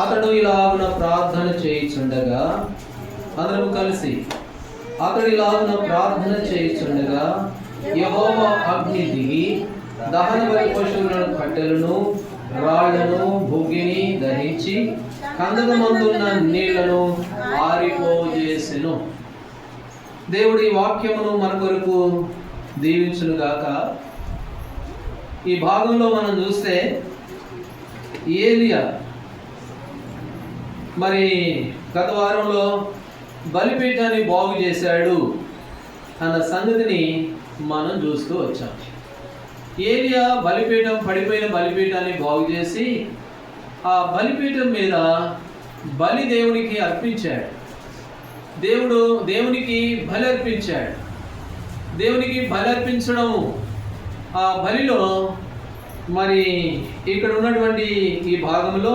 అతడు ఇలాగున ప్రార్థన చేయుచుండగా, అందరం కలిసి, అతడు ఇలాగున ప్రార్థన చేయుచుండగా యెహోవా అగ్ని దిగి దహన బలి పశువులను కట్టెలను రాళ్లను భూగిని దహించి కందకమందున్న నీళ్లను ఆరిపోజేసెను. దేవుడి వాక్యమును మన కొరకు దీవించును గాక. ఈ భాగంలో మనం చూస్తే ఏలియా మరి గత వారంలో బలిపీఠాన్ని బాగు చేశాడు అన్న సంగతిని మనం చూస్తూ వచ్చాం. ఏలియా బలిపీఠం, పడిపోయిన బలిపీఠాన్ని బాగు చేసి ఆ బలిపీఠం మీద బలి దేవునికి అర్పించాడు. దేవునికి బలి అర్పించాడు. దేవునికి బలి అర్పించడము, ఆ బలిలో మరి ఇక్కడ ఉన్నటువంటి ఈ భాగంలో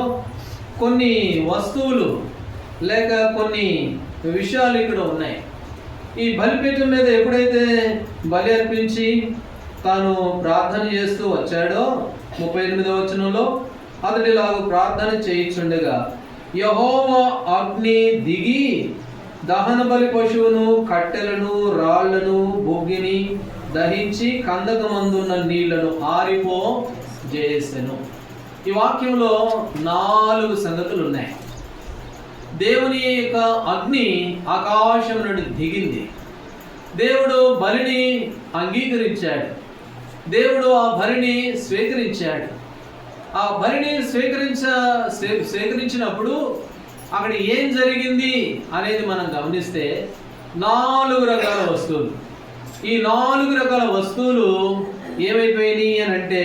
కొన్ని వస్తువులు లేక కొన్ని విషయాలు ఇక్కడ ఉన్నాయి. ఈ బలిపీఠం మీద ఎప్పుడైతే బలి అర్పించి తాను ప్రార్థన చేస్తూ వచ్చాడో 38వ వచనంలో అతడిలాగా ప్రార్థన చేయుచుండగా యెహోవా అగ్ని దిగి దహన బలి పశువును కట్టెలను రాళ్లను బొగ్గిని దహించి కందకమందున్న నీళ్లను ఆరిపోజేసెను. ఈ వాక్యంలో 4 సంగతులు ఉన్నాయి. దేవుని యొక్క అగ్ని ఆకాశం నుండి దిగింది. దేవుడు బలిని అంగీకరించాడు. దేవుడు ఆ బలిని స్వీకరించాడు. ఆ బలిని స్వీకరించినప్పుడు అక్కడ ఏం జరిగింది అనేది మనం గమనిస్తే 4 రకాల వస్తువులు. ఈ 4 రకాల వస్తువులు ఏమైపోయినాయి అని అంటే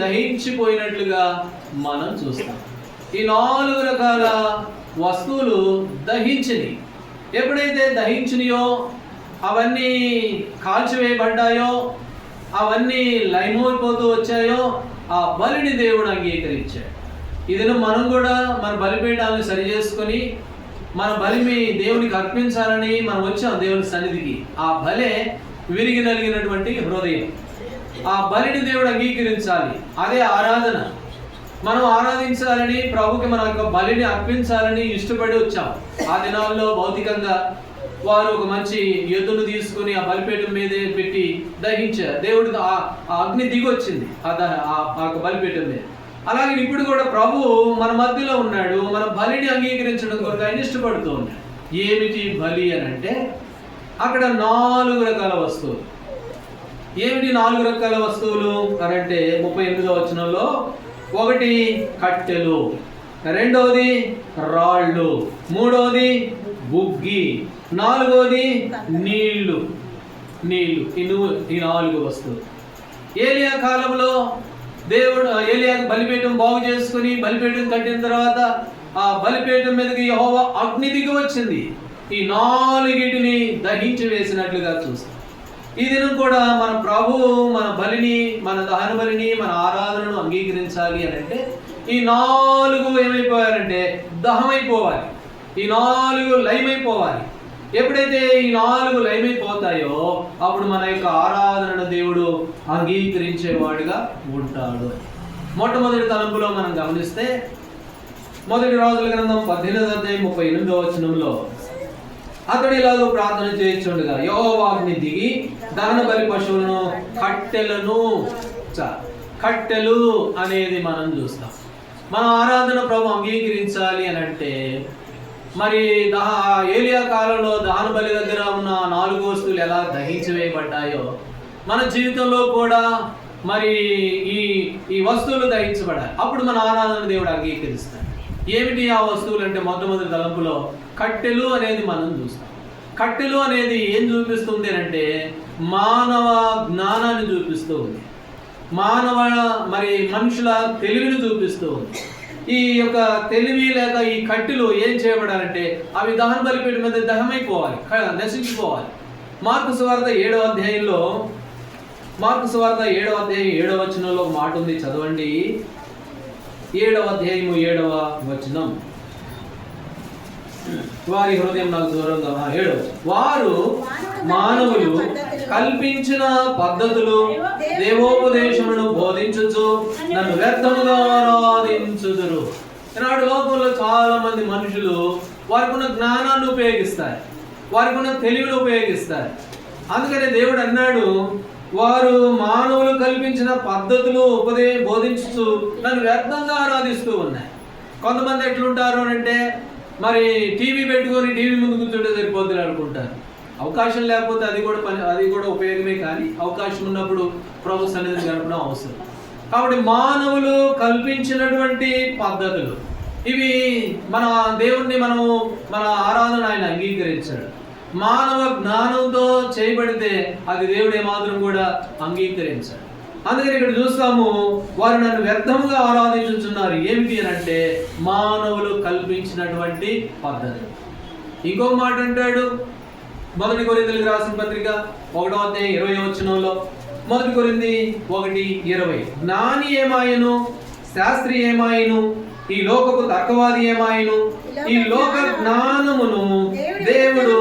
దహించిపోయినట్లుగా మనం చూస్తాం. ఈ 4 రకాల వస్తువులు దహించినాయి. ఎప్పుడైతే దహించినాయో, అవన్నీ కాల్చివేయబడ్డాయో, అవన్నీ లయమైపోతూ వచ్చాయో, ఆ బలిని దేవుడు అంగీకరించాడు. ఇది మనం కూడా మన బలిపీఠాలను సరి చేసుకొని మన బలిని దేవునికి అర్పించాలని మనం వచ్చాం దేవుని సన్నిధికి. ఆ బలే విరిగి నలిగినటువంటి హృదయం. ఆ బలిని దేవుడు అంగీకరించాలి. అదే ఆరాధన. మనం ఆరాధించాలని, ప్రభుకి మన యొక్క బలిని అర్పించాలని ఇష్టపడి వచ్చాం. ఆ దినాల్లో భౌతికంగా వారు ఒక మంచి ఎద్దును తీసుకుని ఆ బలిపీఠం మీదే పెట్టి దహించారు. దేవుడు ఆ అగ్ని దిగొచ్చింది ఆ బలిపీఠం మీద. అలాగే ఇప్పుడు కూడా ప్రభు మన మధ్యలో ఉన్నాడు. మన బలిని అంగీకరించడం కొరకు ఆయన ఇష్టపడుతూ ఉన్నాడు. ఏమిటి బలి అని అంటే అక్కడ 4 రకాల వస్తువులు. ఏమిటి 4 రకాల వస్తువులు అని అంటే 38వ వచనంలో 1 కట్టెలు, 2వది రాళ్ళు, 3వది బుగ్గి, 4వది నీళ్లు. ఈ 4 వస్తువులు. ఏలియా కాలంలో దేవుడు ఏలియా బలిపీఠం బాగు చేసుకుని బలిపీఠం కట్టిన తర్వాత ఆ బలిపీఠం మీదకి యెహోవా అగ్ని దిగి వచ్చింది. ఈ 4టిని దహించి వేసినట్లుగా చూస్తాం. ఈ దినం కూడా మన ప్రభు మన బలిని, మన దహన బలిని, మన ఆరాధనను అంగీకరించాలి అని అంటే ఈ 4 ఏమైపోవాలంటే దహమైపోవాలి. ఈ 4 లయమైపోవాలి. ఎప్పుడైతే ఈ 4 లయమైపోతాయో అప్పుడు మన యొక్క ఆరాధనను దేవుడు అంగీకరించేవాడుగా ఉంటాడు. మొట్టమొదటి తలంపులో మనం గమనిస్తే 1 రాజుల గ్రంథం 18వ అధ్యాయం 38వ వచనంలో అతడు ఇలాగో ప్రార్థన చేయించుండగా యెహోవా అగ్ని దిగి దహన బలి పశువులను కట్టెలు అనేది మనం చూస్తాం. మన ఆరాధన ప్రభు అంగీకరించాలి అని అంటే మరి ఏలియా కాలంలో దహన బలి దగ్గర ఉన్న 4 వస్తువులు ఎలా దహించి వేయబడ్డాయో మన జీవితంలో కూడా మరి ఈ వస్తువులు దహించబడాలి. అప్పుడు మన ఆరాధన దేవుడు అంగీకరిస్తాడు. ఏమిటి ఆ వస్తువులు అంటే మొట్టమొదటి తలంపులో కట్టెలు అనేది మనం చూస్తాం. కట్టెలు అనేది ఏం చూపిస్తుంది అంటే మానవ జ్ఞానాన్ని చూపిస్తూ ఉంది. మనుషుల తెలివిని చూపిస్తూ ఉంది. ఈ యొక్క తెలివి లేక ఈ కట్టెలు ఏం చేయబడాలంటే అవి దహన బలిపీఠం మీద దహమైపోవాలి, నశించిపోవాలి. మార్కు సువార్త 7వ అధ్యాయంలో 7వ వచనంలో ఒక మాట ఉంది, చదవండి. 7వ అధ్యాయము 7వ వచనం. వారి హృదయం నాకు దూరంగా. 7 వారు మానవులు కల్పించిన పద్ధతులు దేవోపదేశమును బోధించుచు నన్ను వ్యర్థముగా ఆరాధించుదురు. ఈనాడు లోకంలో చాలా మంది మనుషులు వారికి ఉన్న జ్ఞానాన్ని ఉపయోగిస్తారు, వారికి ఉన్న తెలివిని ఉపయోగిస్తారు. అందుకనే దేవుడు అన్నాడు, వారు మానవులు కల్పించిన పద్ధతులు బోధించుతూ నన్ను వ్యర్థంగా ఆరాధిస్తూ ఉన్నాయి. కొంతమంది ఎట్లుంటారు అంటే మరి టీవీ పెట్టుకొని టీవీ ముందు కూర్చుంటే సరిపోద్ది అనుకుంటారు. అవకాశం లేకపోతే అది కూడా ఉపయోగమే, కానీ అవకాశం ఉన్నప్పుడు ప్రభు సన్నిధిని గడపడం అవసరం. కాబట్టి మానవులు కల్పించినటువంటి పద్ధతులు ఇవి మన దేవుణ్ణి మన ఆరాధన ఆయన అంగీకరించాడు. మానవ జ్ఞానంతో చేయబడితే అది దేవుడు ఏమాత్రం కూడా అంగీకరించాడు. అందుకని ఇక్కడ చూస్తాము, వారు నన్ను వ్యర్థముగా ఆరాధించుతున్నారు. ఏమిటి అని అంటే మానవులు కల్పించినటువంటి పద్ధతి. ఇంకొక మాట అంటాడు, 1 కొరింథీయులకు రాసిన పత్రిక 1:20 1 కొరింథీ 1:20 జ్ఞాని ఏమాయను, శాస్త్రి ఏమాయను, ఈ లోకపు తర్కవాది ఏమాయను, ఈ లోక జ్ఞానమును దేవుడు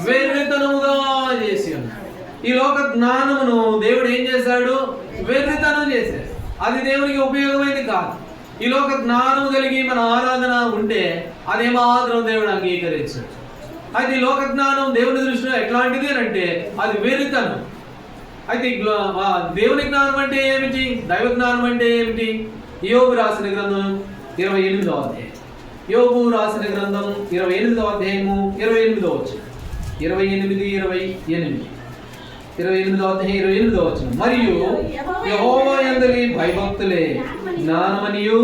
వెర్రితనముగా చేసి ఉన్నాడు. ఈ లోక జ్ఞానమును దేవుడు ఏం చేశాడు? వెర్రితనం చేశాడు. అది దేవునికి ఉపయోగమైనది కాదు. ఈ లోక జ్ఞానం కలిగి మన ఆరాధన ఉంటే అదేమాత్రం దేవుడు అంగీకరించాడు. అయితే ఈ లోక జ్ఞానం దేవుని దృష్టిలో ఎట్లాంటిది అని అంటే అది వెర్రితనం. అయితే దేవుని జ్ఞానం అంటే ఏమిటి? దైవ జ్ఞానం అంటే ఏమిటి? యోబు రాసిన గ్రంథం 28వ అధ్యాయం. యోబు రాసిన గ్రంథం 28వ అధ్యాయము 28వ వచనం. 28వ అధ్యాయం 28వ వచనం. మరియు యెహోవా యందలి భయభక్తులే జ్ఞానమనియు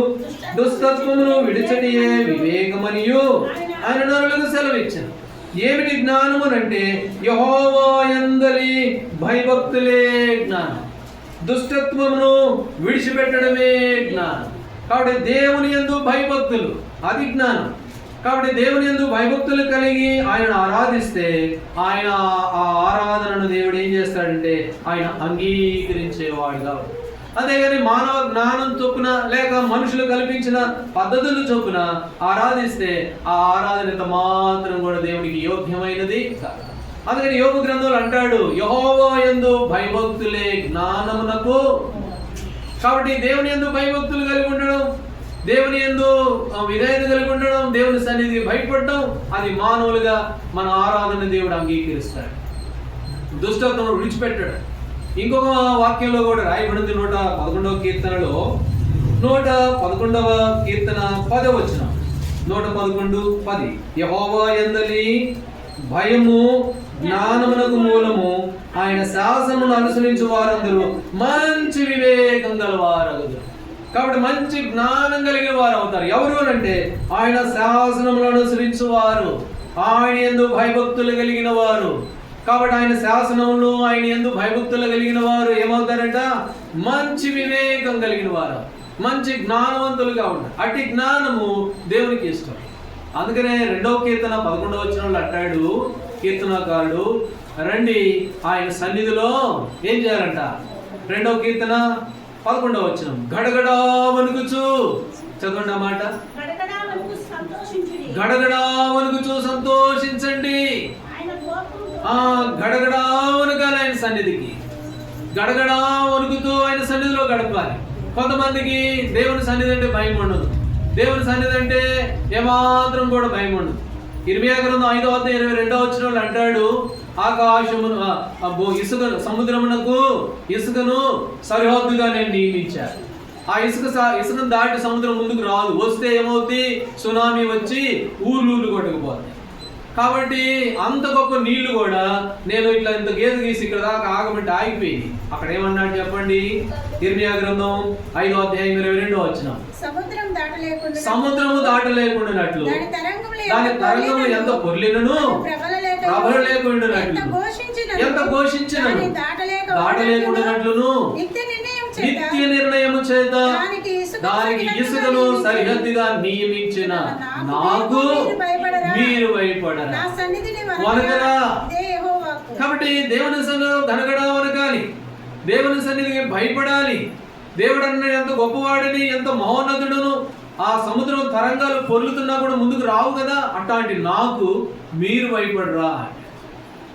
దుష్టత్వమును విడిచటియే వివేకమనియు ఆయన నరులకు సెలవిచ్చాను. ఏమిటి జ్ఞానము అంటే యెహోవా యందలి భయభక్తులే జ్ఞానం, దుష్టత్వమును విడిచిపెట్టడమే జ్ఞానం. కాబట్టి దేవుని యందు భయభక్తులు అది జ్ఞానం. కాబట్టి దేవుని యందు భయభక్తులు కలిగి ఆయన ఆరాధిస్తే ఆయన ఆ ఆరాధనను దేవుడు ఏం చేస్తాడంటే ఆయన అంగీకరించేవాడుగా. అంతేగాని మానవ జ్ఞానం చొప్పున లేక మనుషులు కల్పించిన పద్ధతులు చొప్పున ఆరాధిస్తే ఆ ఆరాధన ఎంత మాత్రం కూడా దేవునికి యోగ్యమైనది కాదు. అందుకని యోబు గ్రంథంలో అంటాడు, యెహోవా యందు భయభక్తులే జ్ఞానమునకు. కాబట్టి దేవుని యందు భయభక్తులు కలిగి ఉండడం, దేవుని యందు విధేయత కలిగి ఉండడం, దేవుని సన్నిధికి భయపడడం, అది మానవులుగా మన ఆరాధన దేవుడు అంగీకరిస్తాడు. దుష్టత్వం విడిచిపెట్టాడు. ఇంకొక వాక్యంలో కూడా రాయబడింది 111వ కీర్తనలో 111వ కీర్తన 10వ వచనం. 111:10 యెహోవా యందలి భయము జ్ఞానమునకు మూలము, ఆయన శాసనమును అనుసరించు వారందరూ మంచి వివేకం గలవారగుదురు. కాబట్టి మంచి జ్ఞానం కలిగిన వారు అవుతారు. ఎవరు అంటే ఆయన శాసనములను అనుసరించు వారు, ఆయన యందు భయభక్తులు కలిగిన వారు. కాబట్టి ఆయన శాసనములు ఆయన యందు భయభక్తులు కలిగిన వారు ఏమవుతారంట? మంచి వివేకం కలిగిన వారు, మంచి జ్ఞానవంతులుగా ఉంటారు. అట్టి జ్ఞానము దేవునికి ఇష్టం. అందుకనే 2వ కీర్తన 11వ వచనంలో అంటాడు కీర్తనకారుడు, రండి ఆయన సన్నిధిలో ఏం చేయాలంట? 2వ కీర్తన 11వ వచనం, గడగడా వణుకుచు. చదవండి ఆ మాట. గడగడా వణుకుచు సంతోషించండి. గడగడా వణుకాలి ఆయన సన్నిధికి. గడగడా వణుకుతూ ఆయన సన్నిధిలో గడపాలి. కొంతమందికి దేవుని సన్నిధి అంటే భయం ఉండదు. దేవుని సన్నిధి అంటే ఏమాత్రం కూడా భయం ఉండదు. ఇర్మియా గ్రంథం 5:22 వచనంలో అంటాడు, ఆకాశమును ఇసుకను సరిహద్దుగా నేను నియమించాను. ఆ ఇసుకను దాటి సముద్రం ముందుకు రాదు. వస్తే ఏమవుతుంది? సునామీ వచ్చి ఊర్లు కొట్టుకుపోతాయి. కాబట్టి అంత గొప్ప నీళ్లు కూడా నేను ఇట్లా ఇంత గేదె గీసి ఇక్కడ దాకా ఆగమంటే ఆగిపోయింది. అక్కడ ఏమన్నాడు చెప్పండి? ఇర్మియా గ్రంథం 5:22 వచనం. సముద్రము దాటలేకుండానట్లు దాని తరంగములు ఎంత పొర్లినను ప్రబల లేకుండానట్లు ఎంత ఘోషించినను దాటలేకుండానట్లును నిత్య నిర్ణయము చేత దానికి ఇసుకను సరిహద్దుగా నియమించిన నాకు మీరు భయపడరా వనకరా. కాబట్టి దేవుని సన్నిధిలో గనగడా వనకాలి, దేవుని సన్నిధికి భయపడాలి. దేవుడు అన్నాడు ఎంత గొప్పవాడిని, ఎంత మహోన్నతుడును. ఆ సముద్రం తరంగాలు పొర్లుతున్నా కూడా ముందుకు రావు కదా, అట్లాంటి నాకు మీరు భయపడరా.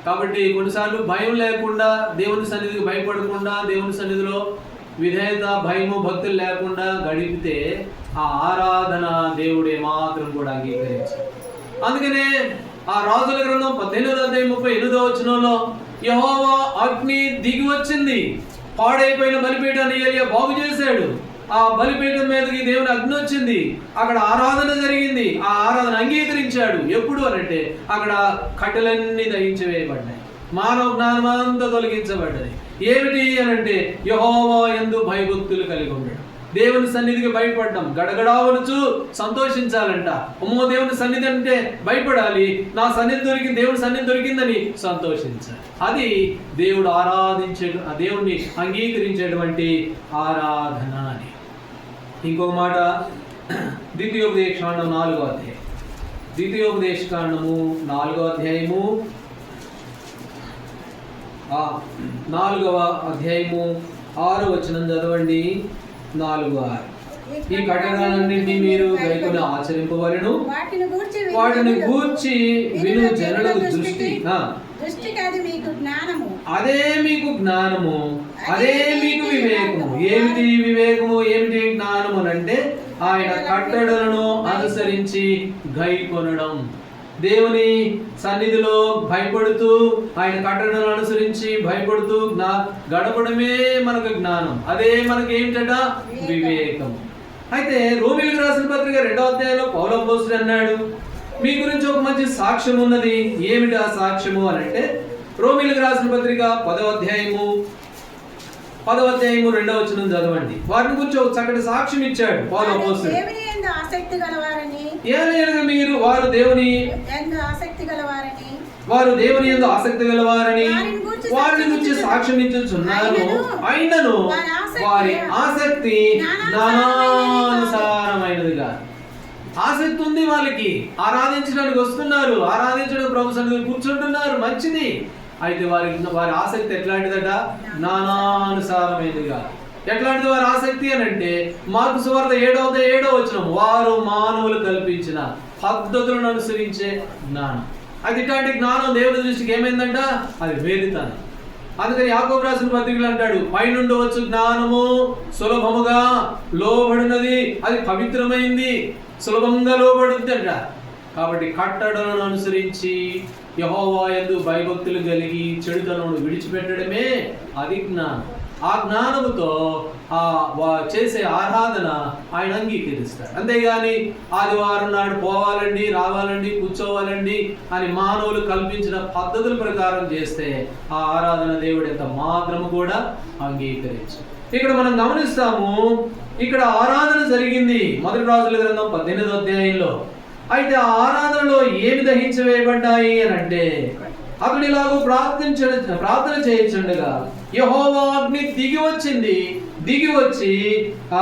కాబట్టి కొన్నిసార్లు భయం లేకుండా దేవుని సన్నిధికి భయపడకుండా దేవుని సన్నిధిలో విధేయత, భయము, భక్తులు లేకుండా గడిపితే ఆ ఆరాధన దేవుడు ఏమాత్రం కూడా అంగీకరించాడు. అందుకనే ఆ రాజుల గ్రంథం 18:38 యెహోవా అగ్ని దిగి వచ్చింది, పాడైపోయిన బలిపీఠాన్ని ఏలియా బాగు చేశాడు. ఆ బలిపీఠం మీదకి దేవుని అగ్ని వచ్చింది, అక్కడ ఆరాధన జరిగింది, ఆ ఆరాధన అంగీకరించాడు. ఎప్పుడు అనంటే అక్కడ కట్టెలన్నీ దహించి వేయబడ్డాయి, మానవ జ్ఞానం అంతా తొలగించబడ్డది. ఏమిటి అనంటే యెహోవా యందు భయభక్తులు కలిగి ఉండడం, దేవుని సన్నిధికి భయపడడం, గడగడావనుచు సంతోషించాలంట. అమ్మో దేవుని సన్నిధి అంటే భయపడాలి, నా సన్నిధి దొరికింది, దేవుని సన్నిధి దొరికిందని సంతోషించాలి. అది దేవుడు దేవుణ్ణి అంగీకరించేటువంటి ఆరాధన అని. ఇంకొక మాట ద్వితీయోపదేశకాండం 4వ అధ్యాయం, ద్వితీయోపదేశకాండము 4వ అధ్యాయము 4వ అధ్యాయము 6వ వచనం చదవండి. 4:6 ఈ కట్టడాలన్నింటినీ మీరు గైకొని ఆచరింపవలెను, వాటిని గూర్చి విను జనులకు అదే మీకు జ్ఞానము, అదే మీకు వివేకము. ఏమిటి వివేకము, ఏమిటి జ్ఞానము అంటే ఆయన కట్టడలను అనుసరించి గైకొనడం. దేవుని సన్నిధిలో భయపడుతూ, ఆయన కట్టడలను అనుసరించి భయపడుతూ గడపడమే మనకు జ్ఞానం, అదే మనకి ఏమిటట వివేకం. అయితే రోమీయులకు రాసిన పత్రిక 2వ అధ్యాయంలో పౌలు అపోస్తలుడు అన్నాడు, మీ గురించి ఒక మంచి సాక్ష్యం ఉన్నది. ఏమిటి ఆ సాక్ష్యము అని అంటే రోమీయులకు రాసిన పత్రిక 10వ అధ్యాయము 2వ వచనం చదవండి. వారిని గురించి ఒక చక్కటి సాక్ష్యం ఇచ్చాడు పౌలు అపోస్తలుడు. మీరు వారు దేవుని యందు ఆసక్తి గలవారని వారిని గురించి సాక్ష్యం ఇచ్చుచున్నారు. అయినను వారి ఆసక్తి జ్ఞానానుసారమైనదిగా. ఆసక్తి ఉంది వాళ్ళకి, ఆరాధించడానికి వస్తున్నారు, ఆరాధించడానికి ప్రభు సన్నిధిలో కూర్చుంటున్నారు, మంచిది. అయితే వారి ఆసక్తి ఎట్లాంటిదట? జ్ఞానానుసారమైనదిగా. ఎట్లాంటిది వారి ఆసక్తి అని అంటే మార్కు సువార్త 7వ వచనం, వారు మానవులు కల్పించిన పద్ధతులను అనుసరించే జ్ఞానం. అది ఇట్లాంటి జ్ఞానం దేవుని దృష్టికి ఏమైందంట? అది వేరుతాను. అందుకని యాకోబు రాసిన పత్రికలు అంటాడు, పైనుండి వచ్చు జ్ఞానము సులభముగా లోబడినది, అది పవిత్రమైంది, సులభంగా లోబడుద్ది అంట. కాబట్టి కట్టడలను అనుసరించి యెహోవా యందు భయభక్తులు కలిగి చెడుతనను విడిచిపెట్టడమే అది జ్ఞానం. ఆ జ్ఞానముతో చేసే ఆరాధన ఆయన అంగీకరిస్తాడు. అంతేగాని ఆదివారం నాడు పోవాలండి, రావాలండి, కూర్చోవాలండి అని మానవులు కల్పించిన పద్ధతుల ప్రకారం చేస్తే ఆ ఆరాధన దేవుడు ఎంత మాత్రము కూడా అంగీకరించు. ఇక్కడ మనం గమనిస్తాము, ఇక్కడ ఆరాధన జరిగింది 1 రాజుల గ్రంథం 18వ అధ్యాయంలో. అయితే ఆ ఆరాధనలో ఏమి దహించవేయబడ్డాయి అని అంటే అతడు ఇలాగూ ప్రార్థన చేయించుండగా యెహోవా అగ్ని దిగి వచ్చి ఆ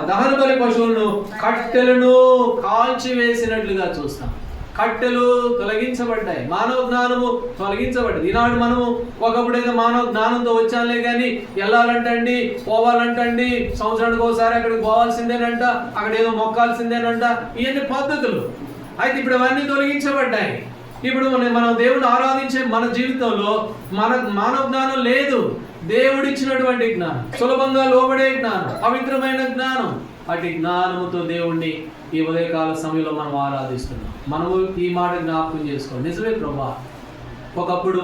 దహన బలి పశువులను కట్టెలను కాల్చివేసినట్లుగా చూస్తాం. కట్టెలు తొలగించబడ్డాయి, మానవ జ్ఞానము తొలగించబడ్డది. ఈనాడు మనము ఒకప్పుడైతే మానవ జ్ఞానంతో వచ్చానులే కానీ వెళ్ళాలంటండి, పోవాలంటండి, సంవత్సరానికి ఒకసారి అక్కడికి పోవాల్సిందేనంట, అక్కడ ఏదో మొక్కాల్సిందేనంట, ఇవన్నీ పద్ధతులు. అయితే ఇప్పుడు అవన్నీ తొలగించబడ్డాయి. ఇప్పుడు మనం దేవుడిని ఆరాధించే మన జీవితంలో మన మానవ జ్ఞానం లేదు, దేవుడిచ్చినటువంటి జ్ఞానం, సులభంగా లోబడే జ్ఞానం, పవిత్రమైన జ్ఞానం. అటు జ్ఞానముతో దేవుణ్ణి ఈ ఉదయకాల సమయంలో మనం ఆరాధిస్తున్నాం. మనము ఈ మాట జ్ఞాపకం చేసుకోండి, నిజమే ప్రభా, ఒకప్పుడు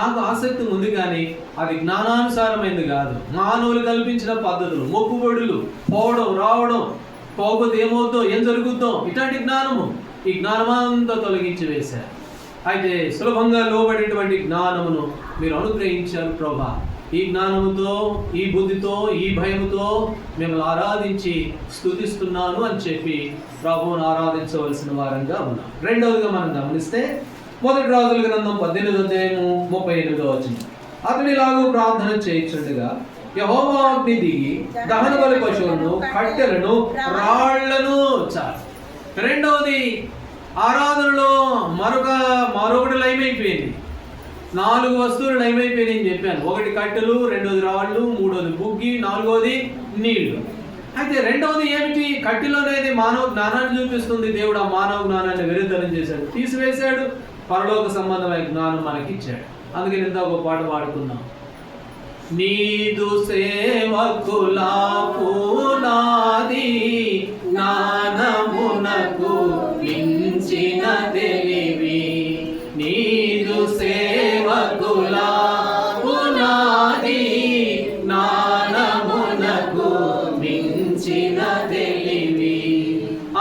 నాకు ఆసక్తి ఉంది కానీ అది జ్ఞానానుసారమైంది కాదు, మానవులు కల్పించిన పద్ధతులు, మొక్కుబడులు, పోవడం రావడం, పోకపోతే ఏమవుతుందో, ఏం జరుగుద్దో, ఇట్లాంటి జ్ఞానము, ఈ జ్ఞానమంతా తొలగించి వేశారు. అయితే సులభంగా లోబడేటువంటి జ్ఞానమును మీరు అనుగ్రహించారు ప్రభా. ఈ జ్ఞానముతో, ఈ బుద్ధితో, ఈ భయముతో మిమ్మల్ని ఆరాధించి స్తుతిస్తున్నాను అని చెప్పి ప్రభువును ఆరాధించవలసిన వారంగా ఉన్నాం. రెండవదిగా మనం గమనిస్తే 1 రాజుల గ్రంథం 18వ అధ్యాయము 38వ వచనం, అతడు ఇలాగూ ప్రార్థన చేయించుండగా యెహోవా అగ్ని దిగి దహన బలి పశువులను, కట్టెలను, రాళ్లను చాలు. రెండవది, ఆరాధనలో మరొకటి లయమైపోయింది. 4 వస్తువులు లయమైపోయినాయి అని చెప్పాను. 1 కట్టెలు, 2వది రాళ్ళు, 3వది బుగ్గి, 4వది నీళ్లు. అయితే రెండవది ఏమిటి? కట్టెలు అనేది మానవ జ్ఞానాన్ని చూపిస్తుంది. దేవుడు ఆ మానవ జ్ఞానాన్ని విరుద్ధం చేశాడు, తీసివేశాడు, పరలోక సంబంధమైన జ్ఞానం మనకి ఇచ్చాడు. అందుకని ఇంత ఒక పాట పాడుకున్నాం, నీదు సేవకుల పునాది జ్ఞానమునకు మించిన తెలివి. నీదు సేవకుల పునాది జ్ఞానమునకు మించిన తెలివి.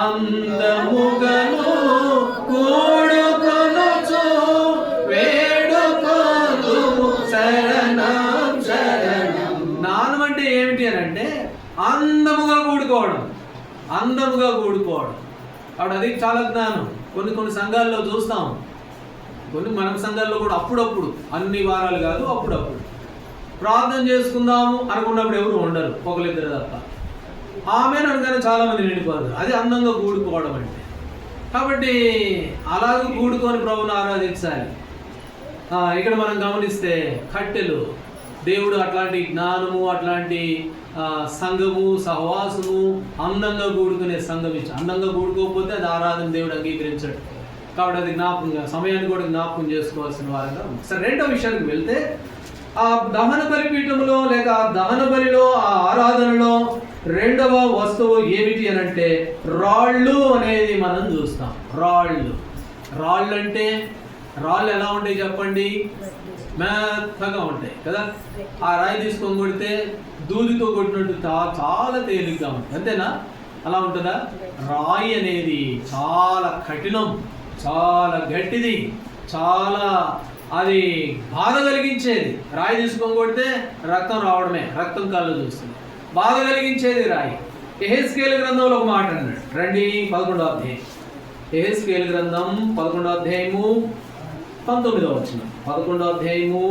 అందముగను కూడుకొనుచు వేడుకొనుము శరణం శరణం. జ్ఞానం అంటే ఏమిటి అని అంటే అందముగా కూడుకోవడం, అందముగా కూడుకోవడం. కాబట్టి అది చాలా జ్ఞానం. కొన్ని సంఘాల్లో చూస్తాం, కొన్ని మన సంఘాల్లో కూడా అప్పుడప్పుడు, అన్ని వారాలు కాదు, అప్పుడప్పుడు ప్రార్థన చేసుకుందాము అనుకున్నప్పుడు ఎవరు ఉండరు, ఒకరిద్దరు తప్ప. ఆమెను అనగానే చాలా మంది నిండిపోతారు. అది అందంగా కూడుకోవడం అంటే. కాబట్టి అలాగే కూడుకొని ప్రభువును ఆరాధించాలి. ఇక్కడ మనం గమనిస్తే కట్టెలు, దేవుడు అట్లాంటి జ్ఞానము, అట్లాంటి సంఘము, సహవాసము, అందంగా కూడుకునే సంఘం ఇచ్చి, అందంగా కూడుకోకపోతే అది ఆరాధన దేవుడు అంగీకరించాడు. కాబట్టి అది జ్ఞాపకంగా, సమయాన్ని కూడా జ్ఞాపకం చేసుకోవాల్సిన వారంగా ఉంది. సరే, రెండో విషయానికి వెళ్తే, ఆ దహన బలిపీఠంలో లేక ఆ దహన బలిలో, ఆ ఆరాధనలో రెండవ వస్తువు ఏమిటి అని అంటే రాళ్ళు అనేది మనం చూస్తాం. రాళ్ళు అంటే రాళ్ళు ఎలా ఉంటాయి చెప్పండి? మెత్తగా ఉంటాయి కదా. ఆ రాయి తీసుకొని కొడితే దూదితో కొట్టినట్టు చాలా తేలిగ్గా ఉంటుంది, అంతేనా? అలా ఉంటుందా? రాయి అనేది చాలా కఠినం, చాలా గట్టిది, చాలా అది బాధ కలిగించేది. రాయి తీసుకొని కొడితే రక్తం రావడమే, రక్తం కళ్ళు చూస్తుంది, బాధ కలిగించేది రాయి. యెహెజ్కేలు గ్రంథంలో ఒక మాట అన్నాడు, రండి 11వ అధ్యాయం. యెహెజ్కేలు గ్రంథం 11వ అధ్యాయము 19వ వచనం. 11వ అధ్యాయము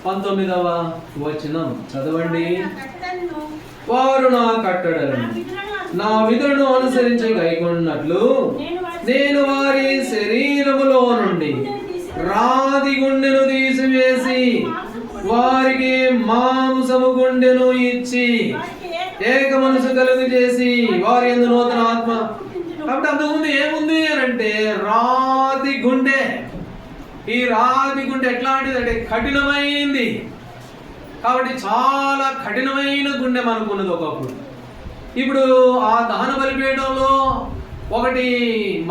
19వ వచనం చదవండి. వారు నా కట్టడలను, నా విధులను అనుసరించి గైకొన్నట్లు నేను వారి శరీరములో నుండి రాతి గుండెను తీసివేసి వారికి మాంసము గుండెను ఇచ్చి ఏక మనసు కలుగు చేసి వారి యందు నూతన ఆత్మ. కాబట్టి అంతకుముందు ఏముంది అని అంటే రాతి గుండె. ఈ రాతి గుండె ఎట్లాంటిది అంటే కఠినమైంది. కాబట్టి చాలా కఠినమైన గుండె మనకున్నది ఒకప్పుడు. ఇప్పుడు ఆ దహన బలిపీఠంలో ఒకటి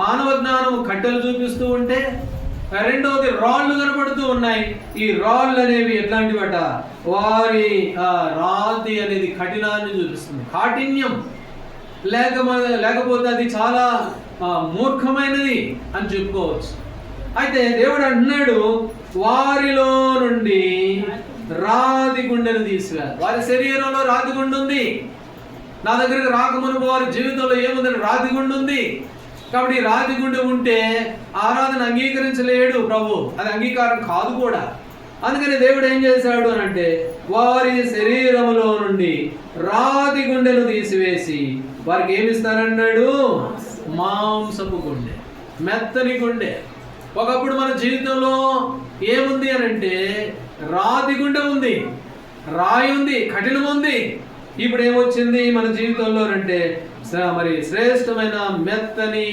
మానవ జ్ఞానం కట్టెలు చూపిస్తూ ఉంటే, రెండవది రాళ్ళు కనపడుతూ ఉన్నాయి. ఈ రాళ్ళు అనేవి ఎట్లాంటివట? వారి రాతి అనేది కఠినాన్ని చూపిస్తుంది, కాఠిన్యం. లేకపోతే అది చాలా మూర్ఖమైనది అని చెప్పుకోవచ్చు. అయితే దేవుడు అంటున్నాడు, వారిలో నుండి రాతి గుండెను తీసుకురా. వారి శరీరంలో రాతి గుండె ఉంది. నా దగ్గరికి రాకమునుపు వారి జీవితంలో ఏముందని రాతి గుండె ఉంది. కాబట్టి రాతి గుండె ఉంటే ఆరాధన అంగీకరించలేడు ప్రభు, అది అంగీకారం కాదు కూడా. అందుకని దేవుడు ఏం చేశాడు అని అంటే వారి శరీరములో నుండి రాతి గుండెను తీసివేసి వారికి ఏమిస్తానన్నాడు? మాంసపు గుండె, మెత్తని గుండె. ఒకప్పుడు మన జీవితంలో ఏముంది అని అంటే రాతి గుండె ఉంది, రాయి ఉంది, కఠినం ఉంది. ఇప్పుడు ఏమొచ్చింది మన జీవితంలో అంటే మరి శ్రేష్టమైన మెత్తని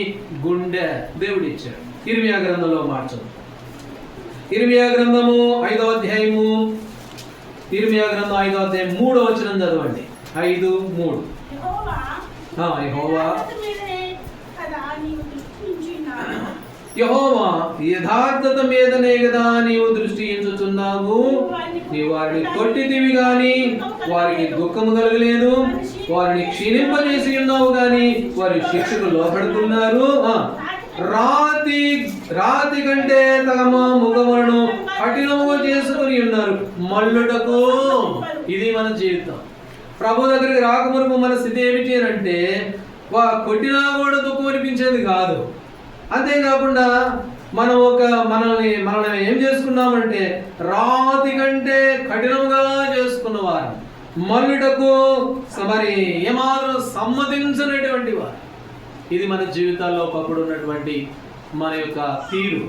గుండె దేవుడు ఇచ్చాడు. ఇర్మియా గ్రంథంలో మార్చదు. ఇర్మియా గ్రంథము 5వ అధ్యాయము, ఇర్మియా గ్రంథం 5వ అధ్యాయం 3వ వచనం చదవండి. 5:3. యెహోవా యథార్థత మీదనే కదా నీవు దృష్టి ఎంచుచున్నావు. నీవు వారిని కొట్టితివి గాని వారికి దుఃఖము కలగలేదు, వారిని క్షీణింపజేసి ఉన్నావు గాని వారి శిక్షకు లోపడుతున్నారు. రాతి కంటే తమ ముఖములను కఠినముగా చేసుకుని ఉన్నారు మల్లుటకు. ఇది మన జీవితం. ప్రభు దగ్గరికి రాకమునుపు మన స్థితి ఏమిటి అని అంటే కొట్టినా కూడా దుఃఖం అనిపించేది కాదు. అంతేకాకుండా మనల్ని ఏం చేసుకున్నామంటే రాతి కంటే కఠినంగా చేసుకున్నవారు, మల్లుటకు మరి ఏమాత్రం సమ్మతించినటువంటి వారు. ఇది మన జీవితాల్లో ఒకప్పుడు ఉన్నటువంటి మన యొక్క తీరు.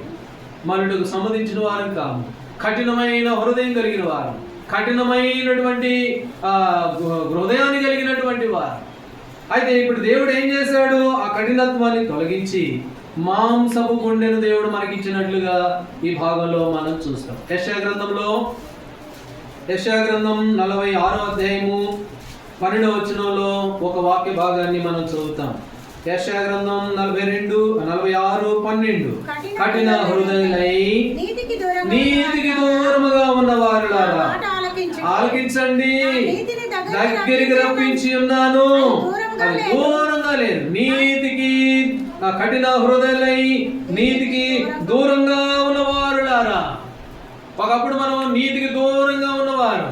మల్లుటకు సమ్మతించిన వారు కాము, కఠినమైన హృదయం కలిగిన వారు, కఠినమైనటువంటి హృదయాన్ని కలిగినటువంటి వారు. అయితే ఇప్పుడు దేవుడు ఏం చేశాడు? ఆ కఠినత్వాన్ని తొలగించి మాంసపు గుండెను దేవుడు మనకిచ్చినట్లుగా ఈ భాగంలో మనం చూస్తాం. యెషయా గ్రంథంలో యెషయా గ్రంథం 46వ అధ్యాయము 12వ వచనంలో ఒక వాక్య భాగాన్ని మనం చదువుతాం. యెషయా గ్రంథం 46:12 కఠిన హృదయులై నీతికి దూరముగా ఉన్న వారులారా ఆలకించండి, దగ్గరికి రప్పించి ఉన్నాను, అది దూరంగా లేదు. నీతికి కఠిన హృదయులై నీతికి దూరంగా ఉన్న వారులారా. ఒకప్పుడు మనం నీతికి దూరంగా ఉన్నవారు,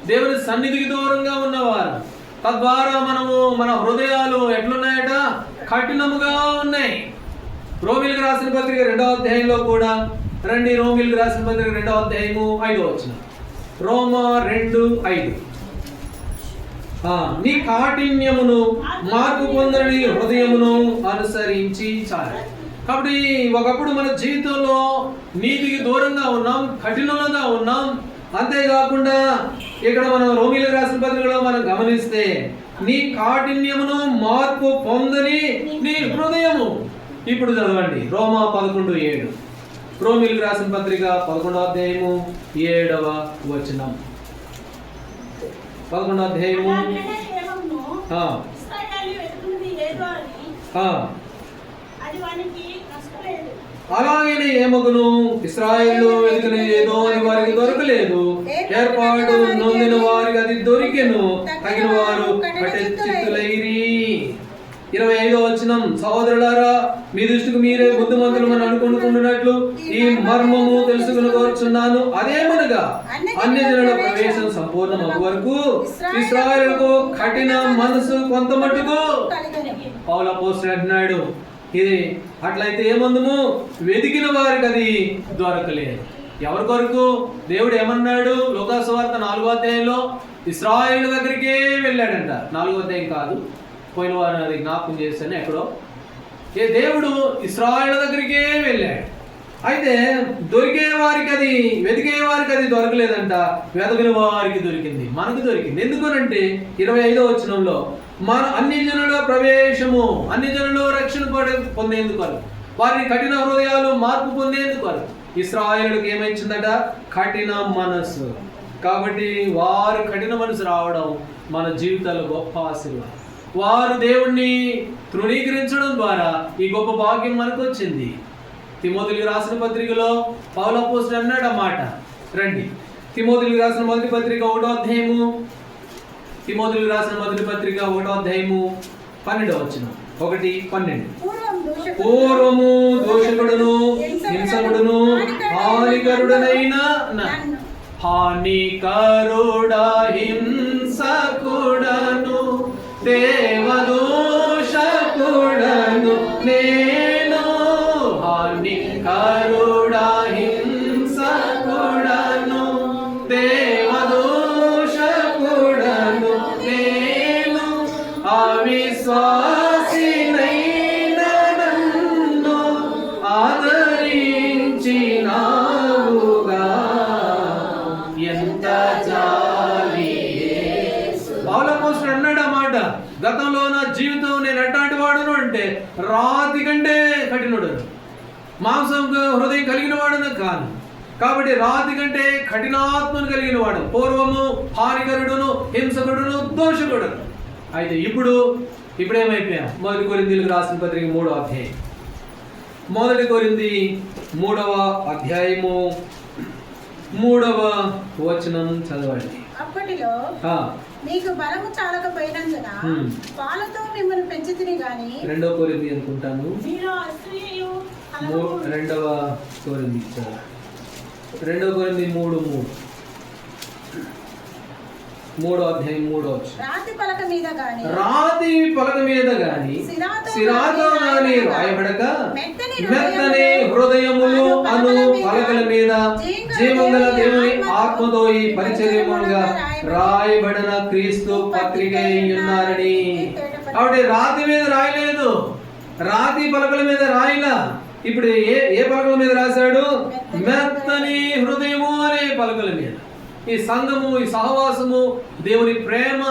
దేవుని సన్నిధికి దూరంగా ఉన్నవారు. తద్వారా మనము మన హృదయాలు ఎట్లున్నాయట? కఠినముగా ఉన్నాయి. రోమీయులకు రాసిన పత్రిక 2వ అధ్యాయంలో కూడా రండి. రోమీయులకు రాసిన పత్రిక 2వ అధ్యాయము 5వ వచనం. రోమా 2:5. నీ కాఠిన్యమును మార్పు పొందని హృదయమును అనుసరించి చాలు. కాబట్టి ఒకప్పుడు మన జీవితంలో నీతికి దూరంగా ఉన్నాం, కఠినంగా ఉన్నాం. అంతేకాకుండా ఇక్కడ మనం రోమీయులకు రాసిన పత్రికలో మనం గమనిస్తే నీ కాఠిన్యమును మార్పు పొందని నీ హృదయము. ఇప్పుడు చదవండి రోమా 11:7. రోమీయులకు రాసిన పత్రిక 11వ అధ్యాయము 7వ వచనం. 11వ అధ్యాయము అలాగైనా ఏమగును, ఇశ్రాయేలు వెతికిన ఏదో అని వారికి దొరకలేదు, ఏర్పాటు నొందిన వారికి అది దొరికెను, తగిన వారు కఠినచిత్తులైరి. 25వ వచనం. సహోదరులారా, మీ దృష్టికి మీరే బుద్ధిమంతులమని అనుకుంటున్నట్లు ఈ మర్మము తెలుసుకుని కోరుచున్నాను. అదేమనగా అన్యజనుల ప్రవేశం సంపూర్ణమగు వరకు ఇశ్రాయేలుకు కఠిన మనసు కొంత మట్టుకు. పౌలు అపోస్తలుడు అంటున్నాడు, ఇది అట్లయితే ఏమందుము, వెతికిన వారికి అది దొరకలేదు. ఎవరి కొరకు? దేవుడు ఏమన్నాడు? లూకా సువార్త 4వ అధ్యాయంలో ఇశ్రాయేలు దగ్గరికే వెళ్ళాడంట. 4వ అధ్యాయం కాదు, పోయిన వారు అది జ్ఞాపకం చేశాను ఎక్కడో. దేవుడు ఇశ్రాయేలు దగ్గరికే వెళ్ళాడు. అయితే దొరికే వారికి అది, వెతికే వారికి అది దొరకలేదంట, వెతకిన వారికి దొరికింది. మనకు దొరికింది. ఎందుకనంటే 25వ వచనంలో మన అన్ని జనుల ప్రవేశము, అన్ని జనులు రక్షణ పొందేందుకు, వారి కఠిన హృదయాలు మార్పు పొందేందుకు. ఇశ్రాయేలుకి ఏమైందట? కఠిన మనసు. కాబట్టి వారు కఠిన మనసు రావడం మన జీవితాల్లో గొప్ప ఆశీర్వాదం. వారు దేవుణ్ణి తృణీకరించడం ద్వారా ఈ గొప్ప భాగ్యం మనకు వచ్చింది. తిమోతికి రాసిన పత్రికలో పౌలు అపోస్తలుడు అన్నాడు అన్నమాట. రండి, తిమోతికి రాసిన మొదటి పత్రిక 1వ అధ్యాయము, తిమోతికి రాసిన మొదటి పత్రిక 1వ అధ్యాయము 12వ వచనం. 1:12. పూర్వము దోషకుడును హింసకుడును హానికరుడనైన హానికరుడా హింసకుడను దేవదోషకుడను నేను, హానికరుడా హింసకుడను దేవదోషకుడను నేను, అవిశ్వాసినైన నన్ను ఆదరించినావుగా, ఎంత జాలి. పౌలు అపోస్తలుడు అన్నాడు అన్నమాట, గతంలో నా జీవితం నేను ఎట్లాంటి వాడును అంటే రాతి కంటే కఠినుడు, మాంసం హృదయం కలిగిన వాడును కాను. కాబట్టి రాతి కంటే కఠినాత్మను కలిగిన వాడు. పూర్వము హానికరుడును హింసకుడును దోషకుడును. అయితే ఇప్పుడేమైపోయాం? 1 కొరింథీయులకు రాసిన పత్రిక 3వ అధ్యాయం. 1 కొరింథీ 3వ అధ్యాయము 3వ వచనం చదవండి. అప్పటిలో మీకు బలము చాలకపోయినందున పాలతో మిమ్మల్ని పెంచితిని గాని. 2 కొరింథీ అనుకుంటాను. 2 కొరింథీ 2 కొరింథీ 3:3. 3వ అధ్యాయం 3వ వచనం. రాతి పలక మీద గాని సిరాతో గాని రాయబడక మెత్తని హృదయములు అను పలకల మీద జీవగల దేవుని ఆత్మతో ఈ పరిచర్యముగా రాయబడిన క్రీస్తు పత్రిక ఉన్నారని. కాబట్టి రాతి మీద రాయలేదు, రాతి పలకల మీద రాయలా. ఇప్పుడు ఏ పలకల మీద రాశాడు? మెత్తని హృదయము అనే పలకల మీద. ఈ సంఘము, ఈ సహవాసము, దేవుని ప్రేమ,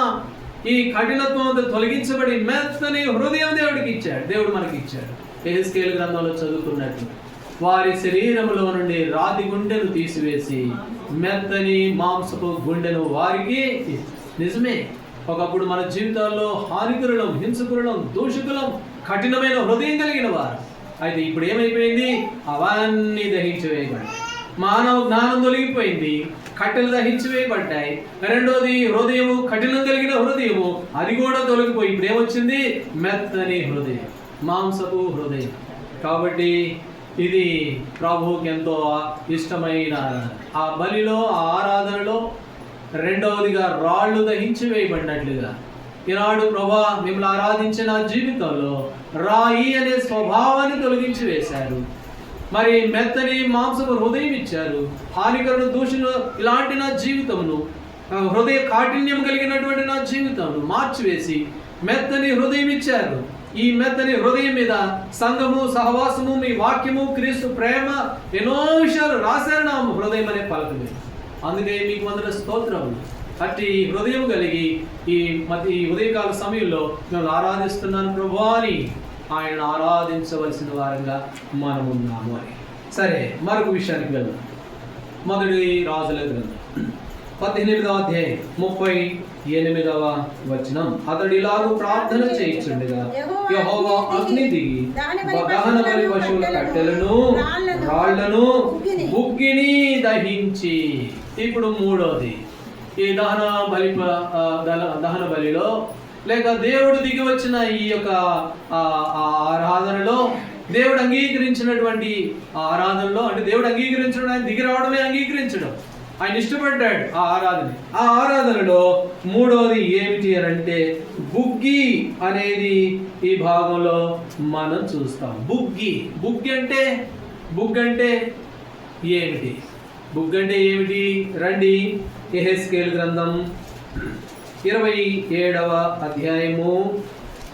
ఈ కఠినత్వంతో తొలగించబడి మెత్తని హృదయం దేవుడికి ఇచ్చాడు, దేవుడు మనకి ఇచ్చాడు. యెహెజ్కేలు గ్రంథంలో చదువుకున్నట్టు వారి శరీరములో నుండి రాతి గుండెను తీసివేసి మెత్తని మాంసపు గుండెను వారికి నిజమే. ఒకప్పుడు మన జీవితాల్లో హానికరులం, హింసకులం, దూషకులం, కఠినమైన హృదయం కలిగిన వారు. అయితే ఇప్పుడు ఏమైపోయింది? అవన్నీ దహించివేయబడ్డాయి. మానవ జ్ఞానం తొలగిపోయింది, కట్టెలు దహించివేయబడ్డాయి. రెండోది హృదయము, కఠినం కలిగిన హృదయము, అది కూడా తొలగిపోయి ఇప్పుడు ఏమొచ్చింది? మెత్తని హృదయం, మాంసపు హృదయం. కాబట్టి ఇది ప్రభువుకి ఎంతో ఇష్టమైన ఆ బలిలో, ఆ ఆరాధనలో రెండవదిగా రాళ్ళు దహించి వేయబడినట్లుగా ఈనాడు ప్రభా మిమ్మల్ని ఆరాధించిన జీవితంలో రాయి అనే స్వభావాన్ని తొలగించి వేశారు. మరి మెత్తని మాంసపు హృదయం ఇచ్చారు. హానికరుడు, దూషణ ఇలాంటి నా జీవితమును, హృదయ కాఠిన్యం కలిగినటువంటి నా జీవితంను మార్చివేసి మెత్తని హృదయం ఇచ్చారు. ఈ మెత్తని హృదయం మీద సంఘము, సహవాసము, మీ వాక్యము, క్రీస్తు ప్రేమ, ఎన్నో విషయాలు రాశారు నా హృదయం అనే పలక మీద. అందుకే మీకు వందన స్తోత్రములు. అట్టి హృదయం కలిగి ఈ ఉదయకాల సమయంలో మేము ఆరాధిస్తున్నాను ప్రభువా అని ఆయన ఆరాధించవలసిన వారంగా మనం ఉన్నాము అని. సరే, మరొక విషయానికి వెళ్దాం. మొదటి రాజుల గ్రంథం 18వ అధ్యాయం 38వ వచనం. అతడు ఇలాగూ ప్రార్థన చేయించుండగా యెహోవా అగ్ని దిగి దహన బలి పశువుల కట్టెలను, రాళ్లను, బుగ్గిని దహించి. ఇప్పుడు మూడోది, ఈ దహన బలిలో లేక దేవుడు దిగి వచ్చిన ఈ యొక్క ఆరాధనలో, దేవుడు అంగీకరించినటువంటి ఆరాధనలో, అంటే దేవుడు అంగీకరించడం, ఆయన దిగి రావడమే అంగీకరించడం, ఆయన ఇష్టపడ్డాడు ఆ ఆరాధన. ఆ ఆరాధనలో మూడోది ఏమిటి అని అంటే బుగ్గి అనేది ఈ భాగంలో మనం చూస్తాం. బుగ్గి అంటే ఏమిటి? బుగ్ అంటే ఏమిటి? రండి, యెహెజ్కేలు గ్రంథం 27వ అధ్యాయము,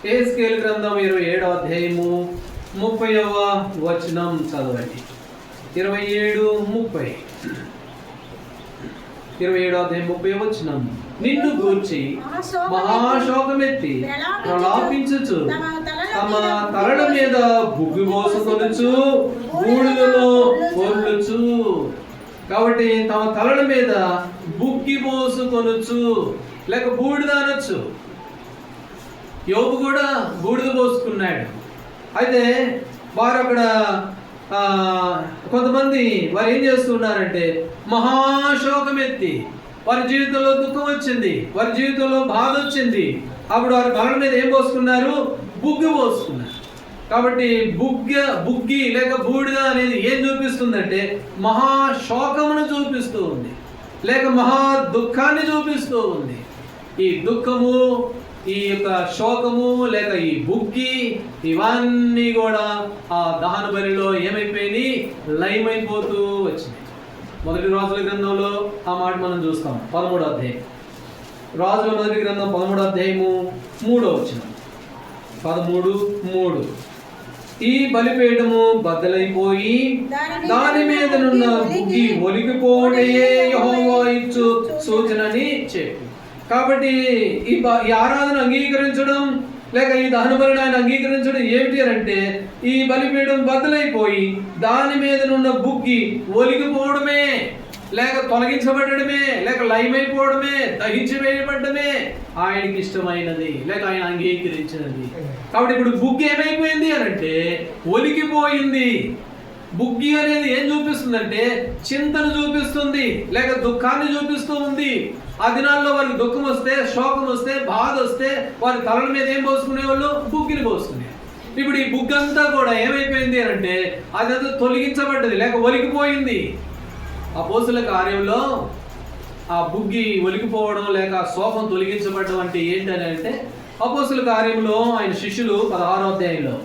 యెహెజ్కేలు గ్రంథం 27వ అధ్యాయము 30వ వచనం చదవండి. 27:30. 27వ అధ్యాయం 30వ వచనం. నిన్ను గూర్చి మహాశోకమెత్తి ప్రలాపించుచు తమ తలల మీద బుగ్గి పోసుకొనుచు బూడిదలో పొర్లుచు. కాబట్టి తమ తలల మీద బుగ్గి పోసుకొనుచు, లేక బూడిద అనొచ్చు. యోబు కూడా బూడిద పోసుకున్నాడు. అయితే వారు అక్కడ కొంతమంది వారు ఏం చేస్తున్నారంటే మహాశోకం ఎత్తి, వారి జీవితంలో దుఃఖం వచ్చింది, వారి జీవితంలో బాధ వచ్చింది. అప్పుడు వారి తలల మీద ఏం పోసుకున్నారు? బుగ్గి పోసుకున్నారు. కాబట్టి బుగ్గి లేక బూడిద అనేది ఏం చూపిస్తుందంటే మహాశోకమును చూపిస్తూ ఉంది, లేక మహా దుఃఖాన్ని చూపిస్తూ ఉంది. ఈ దుఃఖము, ఈ యొక్క శోకము, లేక ఈ బుగ్గి, ఇవన్నీ కూడా ఆ దహన బలిలో ఏమైపోయినాయి? లయమైపోతూ వచ్చింది. మొదటి రాజుల గ్రంథంలో ఆ మాట మనం చూస్తాం. 13వ అధ్యాయం, రాజుల మొదటి గ్రంథం 13వ అధ్యాయము 3వ వచనం. 13:3. ఈ బలిపీఠము బద్దలైపోయి దాని మీదనున్న బుగ్గి ఒలికిపోవడయే యెహోవా ఇచ్చు సూచనని చెప్పు. కాబట్టి ఈ ఆరాధన అంగీకరించడం, లేక ఈ దహన బలిని ఆయన అంగీకరించడం ఏమిటి అంటే ఈ బలిపీఠం బద్దలైపోయి దాని మీదనున్న బుగ్గి ఒలికిపోవడమే, లేక తొలగించబడమే, లేక లయమైపోవడమే, దహించి వేయబడ్డమే ఆయనకి ఇష్టమైనది, లేక ఆయన అంగీకరించినది. కాబట్టి ఇప్పుడు బుగ్గి ఏమైపోయింది అని అంటే ఒలికిపోయింది. బుగ్గి అనేది ఏం చూపిస్తుందంటే చింతను చూపిస్తుంది, లేక దుఃఖాన్ని చూపిస్తూ ఉంది. ఆ దినాల్లో వారికి దుఃఖం వస్తే, శోకం వస్తే, బాధ వస్తే వారి తలల మీద ఏం పోసుకునేవాళ్ళు? బుగ్గిని పోసుకునే. ఇప్పుడు ఈ బుగ్గంతా కూడా ఏమైపోయింది అని అంటే అదంతా తొలగించబడ్డది, లేక ఒలికిపోయింది. అపోస్తుల కార్యంలో ఆ బుగ్గి ఒలికిపోవడం, లేక శోకం తొలగించబడడం అంటే ఏంటని అంటే అపోస్తుల కార్యంలో ఆయన శిష్యులు 16వ అధ్యాయంలో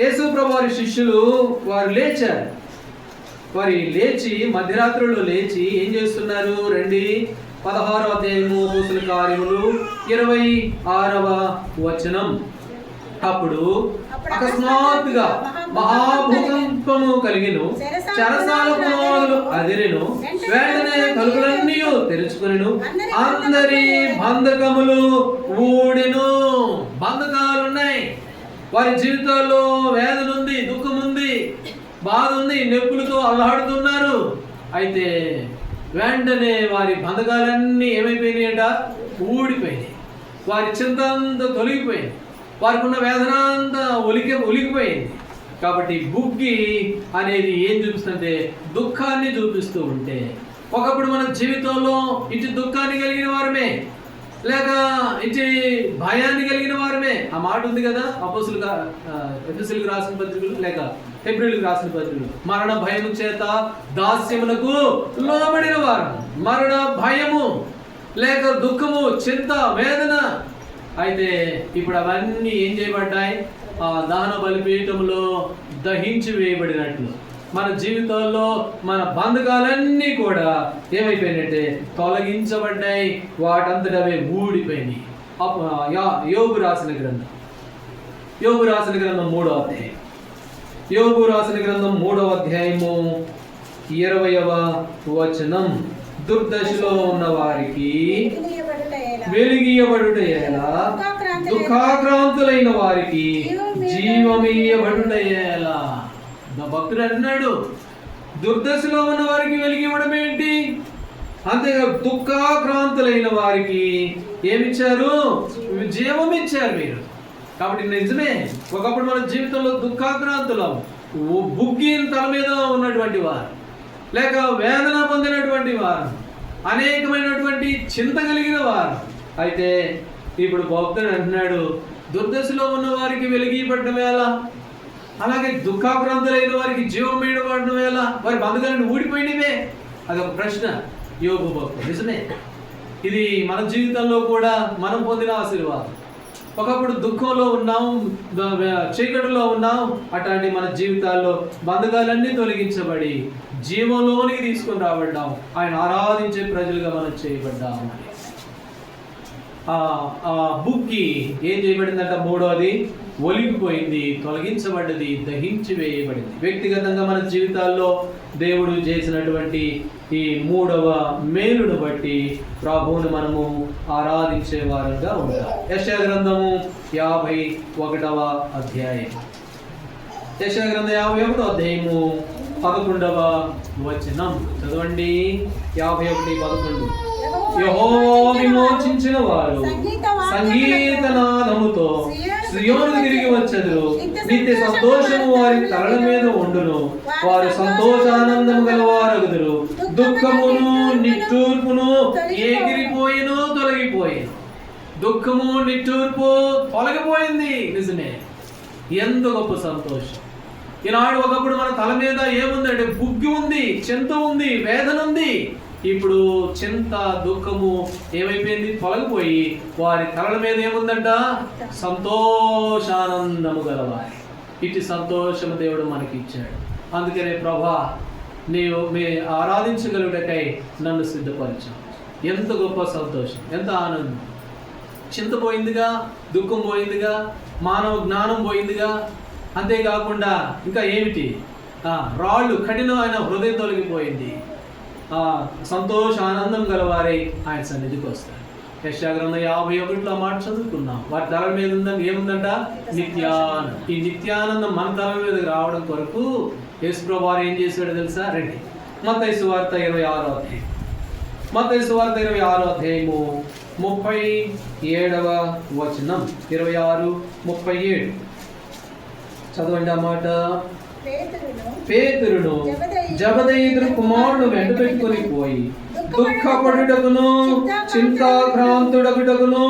యేసు ప్రభు వారి శిష్యులు వారు లేచారు. వారి లేచి మధ్యరాత్రిలో లేచి ఏం చేస్తున్నారు? రండి, 16వ అధ్యాయము అపోస్తుల కార్యములు 26వ వచనం. అప్పుడు అకస్మాత్తుగా మహాభూకంపము కలిగిను, చెరసాల పునాదులు అదిరెను, వెంటనే తలుపులన్నీ తెరుచుకొనెను, అందరి బంధకములు ఊడెను. బంధకాలు ఉన్నాయి వారి జీవితాల్లో. వేదన ఉంది, దుఃఖం ఉంది, బాధ ఉంది, నొప్పులతో అల్లాడుతున్నారు. అయితే వెంటనే వారి బంధకాలన్నీ ఏమైపోయినాయట? ఊడిపోయినాయి. వారి చింత అంతా తొలగిపోయింది. వారికి ఉన్న వేదన అంతా ఒలికిపోయింది. కాబట్టి బుగ్గి అనేది ఏం చూపిస్తుంటే దుఃఖాన్ని చూపిస్తూ ఉంటే, ఒకప్పుడు మన జీవితంలో ఇటు దుఃఖాన్ని కలిగిన వారమే, లేక ఇటు భయాన్ని కలిగిన వారమే. ఆ మాట ఉంది కదా ఎఫెసీయులకు రాసిన పత్రికలు లేక హెబ్రీయులకు రాసిన పత్రికలు, మరణ భయము చేత దాస్యమునకు లోబడిన వారు. మరణ భయము లేక దుఃఖము, చింత, వేదన. అయితే ఇప్పుడు అవన్నీ ఏం చేయబడ్డాయి? ఆ దహన బలిపీఠంలో దహించి వేయబడినట్లు మన జీవితాల్లో మన బంధకాలన్నీ కూడా ఏమైపోయినట్టే? తొలగించబడ్డాయి. వాటంతటవే ఊడిపోయినాయి. యోబు రాసిన గ్రంథం 3వ అధ్యాయం. యోబు రాసిన గ్రంథం 3వ అధ్యాయము 20వ వచనం. దుర్దశలో ఉన్న వారికి వెలిగియబడుట ఎలా, దుఃఖాక్రాంతులైన వారికి జీవమీయబడుట ఎలా. భక్తుడు అంటున్నాడు, దుర్దశలో ఉన్న వారికి వెలిగివ్వడం ఏంటి? అంతేగా దుఃఖాక్రాంతులైన వారికి ఏమిచ్చారు? జీవం ఇచ్చారు మీరు. కాబట్టి నిజమే, ఒకప్పుడు మన జీవితంలో దుఃఖాక్రాంతులం, బుగ్గి తల మీద ఉన్నటువంటి వారు, లేక వేదన పొందినటువంటి వారు, అనేకమైనటువంటి చింత కలిగిన వారు. అయితే ఇప్పుడు భక్తుడు అంటున్నాడు, దుర్దశలో ఉన్న వారికి వెలిగిపడడం ఎలా, అలాగే దుఃఖాక్రాంతులైన వారికి జీవం వేయబడడం ఎలా? వారి బంధకాలను ఊడిపోయినవే. అదొక ప్రశ్న యోబు భక్తుడు. నిజమే, ఇది మన జీవితంలో కూడా మనం పొందిన ఆశీర్వాదం. ఒకప్పుడు దుఃఖంలో ఉన్నాం, చీకటిలో ఉన్నాం. అట్లాంటి మన జీవితాల్లో బంధకాలన్నీ తొలగించబడి జీవంలోనికి తీసుకొని రాబడ్డాం. ఆయన ఆరాధించే ప్రజలుగా మనం చేయబడ్డాము. ఆ బుగ్గి ఏం చేయబడిందంట? 3వది ఒలిగిపోయింది, తొలగించబడ్డది, దహించి వేయబడింది. వ్యక్తిగతంగా మన జీవితాల్లో దేవుడు చేసినటువంటి ఈ 3వ మేలును బట్టి ప్రభువును మనము ఆరాధించే వారంగా ఉంటాం. యెషయా గ్రంథము 51వ అధ్యాయం. యెషయా గ్రంథం 51వ అధ్యాయము 11వ వచనం చదవండి. 51:11. యెహోవా విమోచించిన వారు సంగీతనాదముతో సియోనుకు తిరిగి వచ్చెదరు. నిత్య సంతోషము వారి తలల మీద ఉండును. వారు సంతోషానందము గలవారగుదురు. దుఃఖమును నిట్టూర్పును ఎగిరిపోయిను, తొలగిపోయిను. దుఃఖము నిట్టూర్పు తొలగిపోయింది. నిజమే, ఎంత గొప్ప సంతోషం. ఈనాడు ఒకప్పుడు మన తల మీద ఏముందంటే బుగ్గి ఉంది, చింత ఉంది, వేదన ఉంది. ఇప్పుడు చింత, దుఃఖము ఏమైపోయింది? తొలగిపోయి వారి తలల మీద ఏముందంట? సంతోషానందము గలవారి. ఇటు సంతోషము దేవుడు మనకి ఇచ్చాడు. అందుకనే ప్రభా, నీవు మీ ఆరాధించగలుగుటకై నన్ను సిద్ధపరిచావు. ఎంత గొప్ప సంతోషం, ఎంత ఆనందం. చింత పోయిందిగా, దుఃఖం పోయిందిగా, మానవ జ్ఞానం పోయిందిగా. అంతేకాకుండా ఇంకా ఏమిటి? రాళ్ళు, కఠినమైన హృదయం తొలగిపోయింది. సంతోష ఆనందం గలవారే ఆయన సన్నిధికి వస్తారు. యెషయా గ్రంథం 51లో మాట చదువుకున్నాం. వారి తల మీద ఉందని ఏముందంట? నిత్యానందం. ఈ నిత్యానందం మన తల మీదకి రావడం కొరకు యేసు ప్రభువు వారు ఏం చేశాడో తెలుసా? రండి, మత్తయి సువార్త 26వ అధ్యాయం. మత్తయి సువార్త 26వ అధ్యాయము 37వ వచనం. 26:37 చదవండి ఆ మాట. పేతురును జబదయి కుమారుడు వెంట పెట్టుకుని పోయి దుఃఖపడుటకును చింతాక్రాంతుడకుటకును,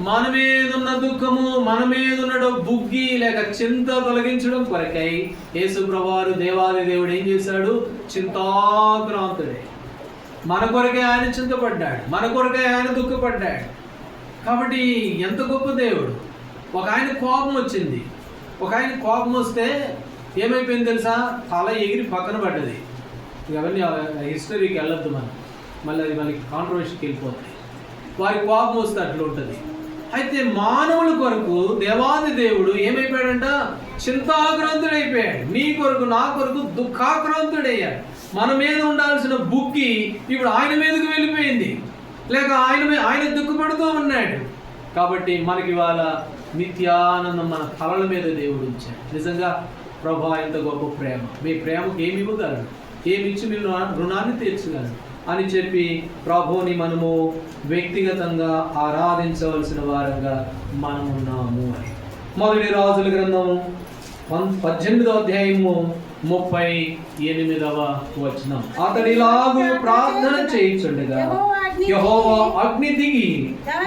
మన మీదున్న దుఃఖము, మన మీదున్న బుగ్గి లేక చింత తొలగించడం కొరకై యేసు ప్రభువారు దేవాది దేవుడు ఏం చేశాడు? చింతాక్రాంతుడే. మన కొరకే ఆయన చింతపడ్డాడు, మన కొరకే ఆయన దుఃఖపడ్డాడు. కాబట్టి ఎంత గొప్ప దేవుడు. ఒక ఆయన కోపం వచ్చింది. ఒక ఆయన కోపం వస్తే ఏమైపోయింది తెలుసా? తల ఎగిరి పక్కన పడ్డది. ఇవన్నీ హిస్టరీకి వెళ్ళొద్దు మనం, మళ్ళీ అది మనకి కాంట్రవర్సీకి వెళ్ళిపోతాయి. వారి కోపం వస్తే అట్లా ఉంటుంది. అయితే మానవుల కొరకు దేవాది దేవుడు ఏమైపోయాడంట? చింతాక్రాంతుడైపోయాడు. నీ కొరకు, నా కొరకు దుఃఖాక్రాంతుడయ్యాడు. మన మీద ఉండాల్సిన బుక్కి ఇప్పుడు ఆయన మీదకి వెళ్ళిపోయింది, లేక ఆయన దుఃఖపడుతూ ఉన్నాడు. కాబట్టి మనకి ఇవాళ నిత్యానందం మన తలల మీద దేవుడు ఉంచాడు. నిజంగా ప్రభా, ఇంత గొప్ప ప్రేమ. మీ ప్రేమకు ఏమి ఇవ్వగలరు? ఏమి ఇచ్చి మీరు రుణాన్ని తీర్చగలరు? అని చెప్పి ప్రభువుని మనము వ్యక్తిగతంగా ఆరాధించవలసిన వారంగా మనమున్నాము అని. మొదటి రాజుల గ్రంథము 18వ అధ్యాయము 38వ వచనం. అతడిలాగు ప్రార్థన చేయుచుండగా యెహోవా అగ్ని దిగి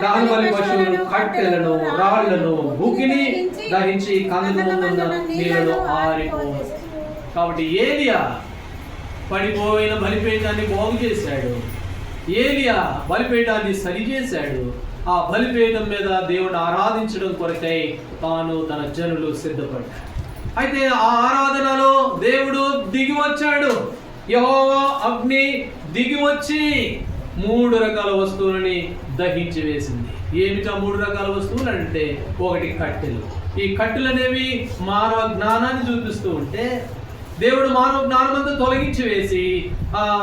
దహనబలి పశువులను, కట్టెలను, రాళ్లను, బుగ్గిని దహించి కందకమున్న నీళ్లను ఆరిపోవు. కాబట్టి ఏలియా పడిపోయిన బలిపీఠాన్ని బాగు చేశాడు. ఏలియా బలిపీఠాన్ని సరిచేశాడు. ఆ బలిపీఠం మీద దేవుడు ఆరాధించడం కొరకై తాను తన జనులు సిద్ధపడ్డాడు. అయితే ఆ ఆరాధనలో దేవుడు దిగి వచ్చాడు. యెహోవా అగ్ని దిగి వచ్చి 3 రకాల వస్తువులని దహించి వేసింది. ఏమిటా 3 రకాల వస్తువులు అంటే, ఒకటి కట్టెలు. ఈ కట్టెలు అనేవి మానవ జ్ఞానాన్ని చూపిస్తూ ఉంటే దేవుడు మానవ జ్ఞానం అంతా తొలగించి వేసి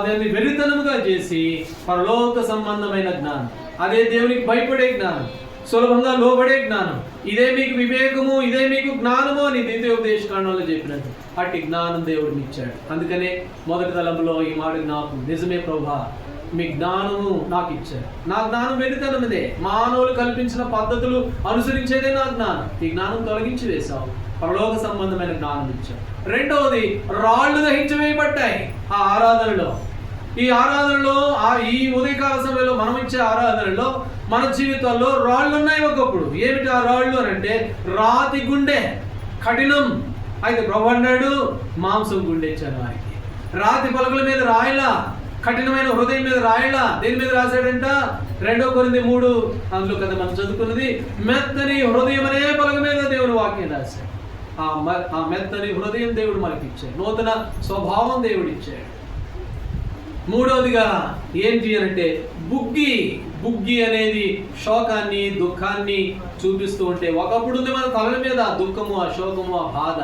దాన్ని వెరితనముగా చేసి పరలోక సంబంధమైన జ్ఞానం, అదే దేవునికి భయపడే జ్ఞానం, సులభంగా లోబడే జ్ఞానం, ఇదే మీకు వివేకము, ఇదే మీకు జ్ఞానము అని ద్వితీయోపదేశ కాండంలో చెప్పినట్టు అట్టి జ్ఞానం దేవుడిని ఇచ్చాడు. అందుకనే మొదటి తలంలో ఈ మాట నాకు నిజమే ప్రభువా, మీ జ్ఞానము నాకు ఇచ్చారు. నా జ్ఞానం వెరితనమిదే, మానవులు కల్పించిన పద్ధతులు అనుసరించేదే నా జ్ఞానం. ఈ జ్ఞానం తొలగించి వేశావు, పరలోక సంబంధమైన జ్ఞానం ఇచ్చావు. రెండవది, రాళ్లు దహించి వేయబడ్డాయి ఆ ఆరాధనలో. ఈ ఆరాధనలో ఈ ఉదయకాల సమయంలో మనం ఇచ్చే ఆరాధనలో మన జీవితాల్లో రాళ్ళు ఉన్నాయి. ఒకప్పుడు ఏమిటి ఆ రాళ్ళు అని అంటే, రాతి గుండె, కఠినం. అయితే ప్రభు అన్నాడు, మాంసం గుండె ఇచ్చాను వారికి. రాతి పలకల మీద రాయలా, కఠినమైన హృదయం మీద రాయలా. దేని మీద రాశాడంట? 2 కొరింథీ 3 అందులో కదా మనం చదువుకున్నది, మెత్తని హృదయం అనే పలక మీద దేవుడు వాక్యం రాశాడు. ఆ మెత్తని హృదయం దేవుడు మనకి ఇచ్చాడు. నూతన స్వభావం దేవుడు ఇచ్చాడు. మూడవదిగా ఏంటి అంటే, బుగ్గి అనేది శోకాన్ని, దుఃఖాన్ని చూపిస్తూ ఉంటే, ఒకప్పుడు ఉంది మన తలల మీద ఆ దుఃఖము, ఆ శోకము, ఆ బాధ.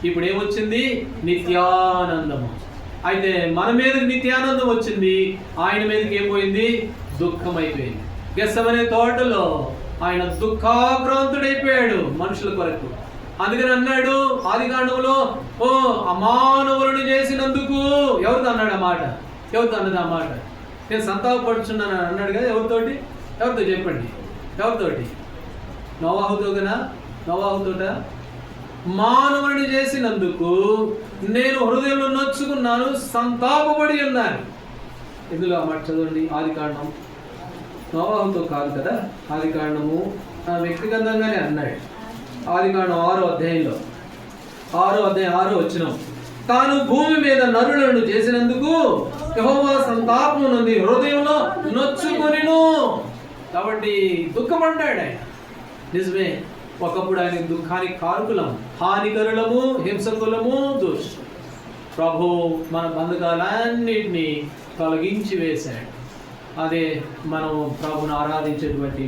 ఇప్పుడు ఏమొచ్చింది? నిత్యానందము. అయితే మన మీద నిత్యానందం వచ్చింది, ఆయన మీదకి ఏమైపోయింది? దుఃఖం అయిపోయింది. గెత్సెమనే తోటలో ఆయన దుఃఖాక్రాంతుడైపోయాడు మనుషుల కొరకు. అందుకని అన్నాడు ఆదికాండంలో, ఓ అమానవులను చేసినందుకు. ఎవరితో అన్నాడు ఆ మాట? ఎవరితో అన్నది ఆ మాట? నేను సంతాపడుచున్నాను అన్నాడు కదా. ఎవరితో చెప్పండి? ఎవరితోటి? నోవాహుతో కదా. నోవాహుతోట, మానవుని చేసినందుకు నేను హృదయంలో నొచ్చుకున్నాను, సంతాపపడి ఉన్నాను. ఇందులో ఆ మాట చదవండి. ఆదికాండం, నోవాహుతో కాదు కదా, ఆదికాండము వ్యక్తిగతంగానే అన్నాడు. ఆదికాండం 6వ అధ్యాయంలో 6వ వచనం, తాను భూమి మీద నరులను చేసినందుకు యెహోవా సంతాపము నుండి హృదయంలో నొచ్చుకొనిను. కాబట్టి దుఃఖపడ్డాడు ఆయన. నిజమే, ఒకప్పుడు ఆయన దుఃఖానికి కారకులము, హానికరులము, హింసకులము, దుష్టులు. ప్రభు మన బంధకాలన్నింటినీ తొలగించి వేశాడు. అదే మనం ప్రభుని ఆరాధించేటువంటి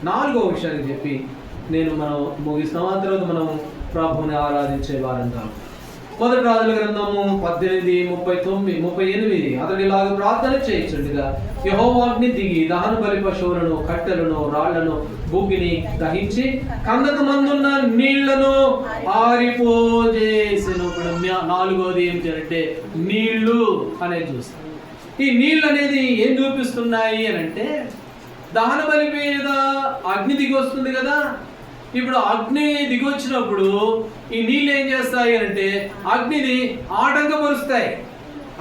4వ విషయాన్ని చెప్పి మనం ముగిస్తాం. ఆ తర్వాత మనం ప్రభుని ఆరాధించే వారంటాం. మొదటి రాజుల గ్రంథము 18:39-38. అతడిలాగా ప్రార్థన చేయించుండగా యెహోవా అగ్ని దిగి దహన బలి పశువులను, కట్టెలను, రాళ్లను, బుగ్గిని దహించి కందకమందున్న నీళ్లను ఆరిపోజేసెను. ఇప్పుడు 4వది ఏమిటి అంటే, నీళ్లు అనేది చూస్తాం. ఈ నీళ్ళు అనేది ఏం చూపిస్తున్నాయి అని అంటే, దహన బలి మీద అగ్ని దిగి వస్తుంది కదా. ఇప్పుడు అగ్ని దిగి వచ్చినప్పుడు ఈ నీళ్ళు ఏం చేస్తాయి అంటే, అగ్నిని ఆటంకపరుస్తాయి.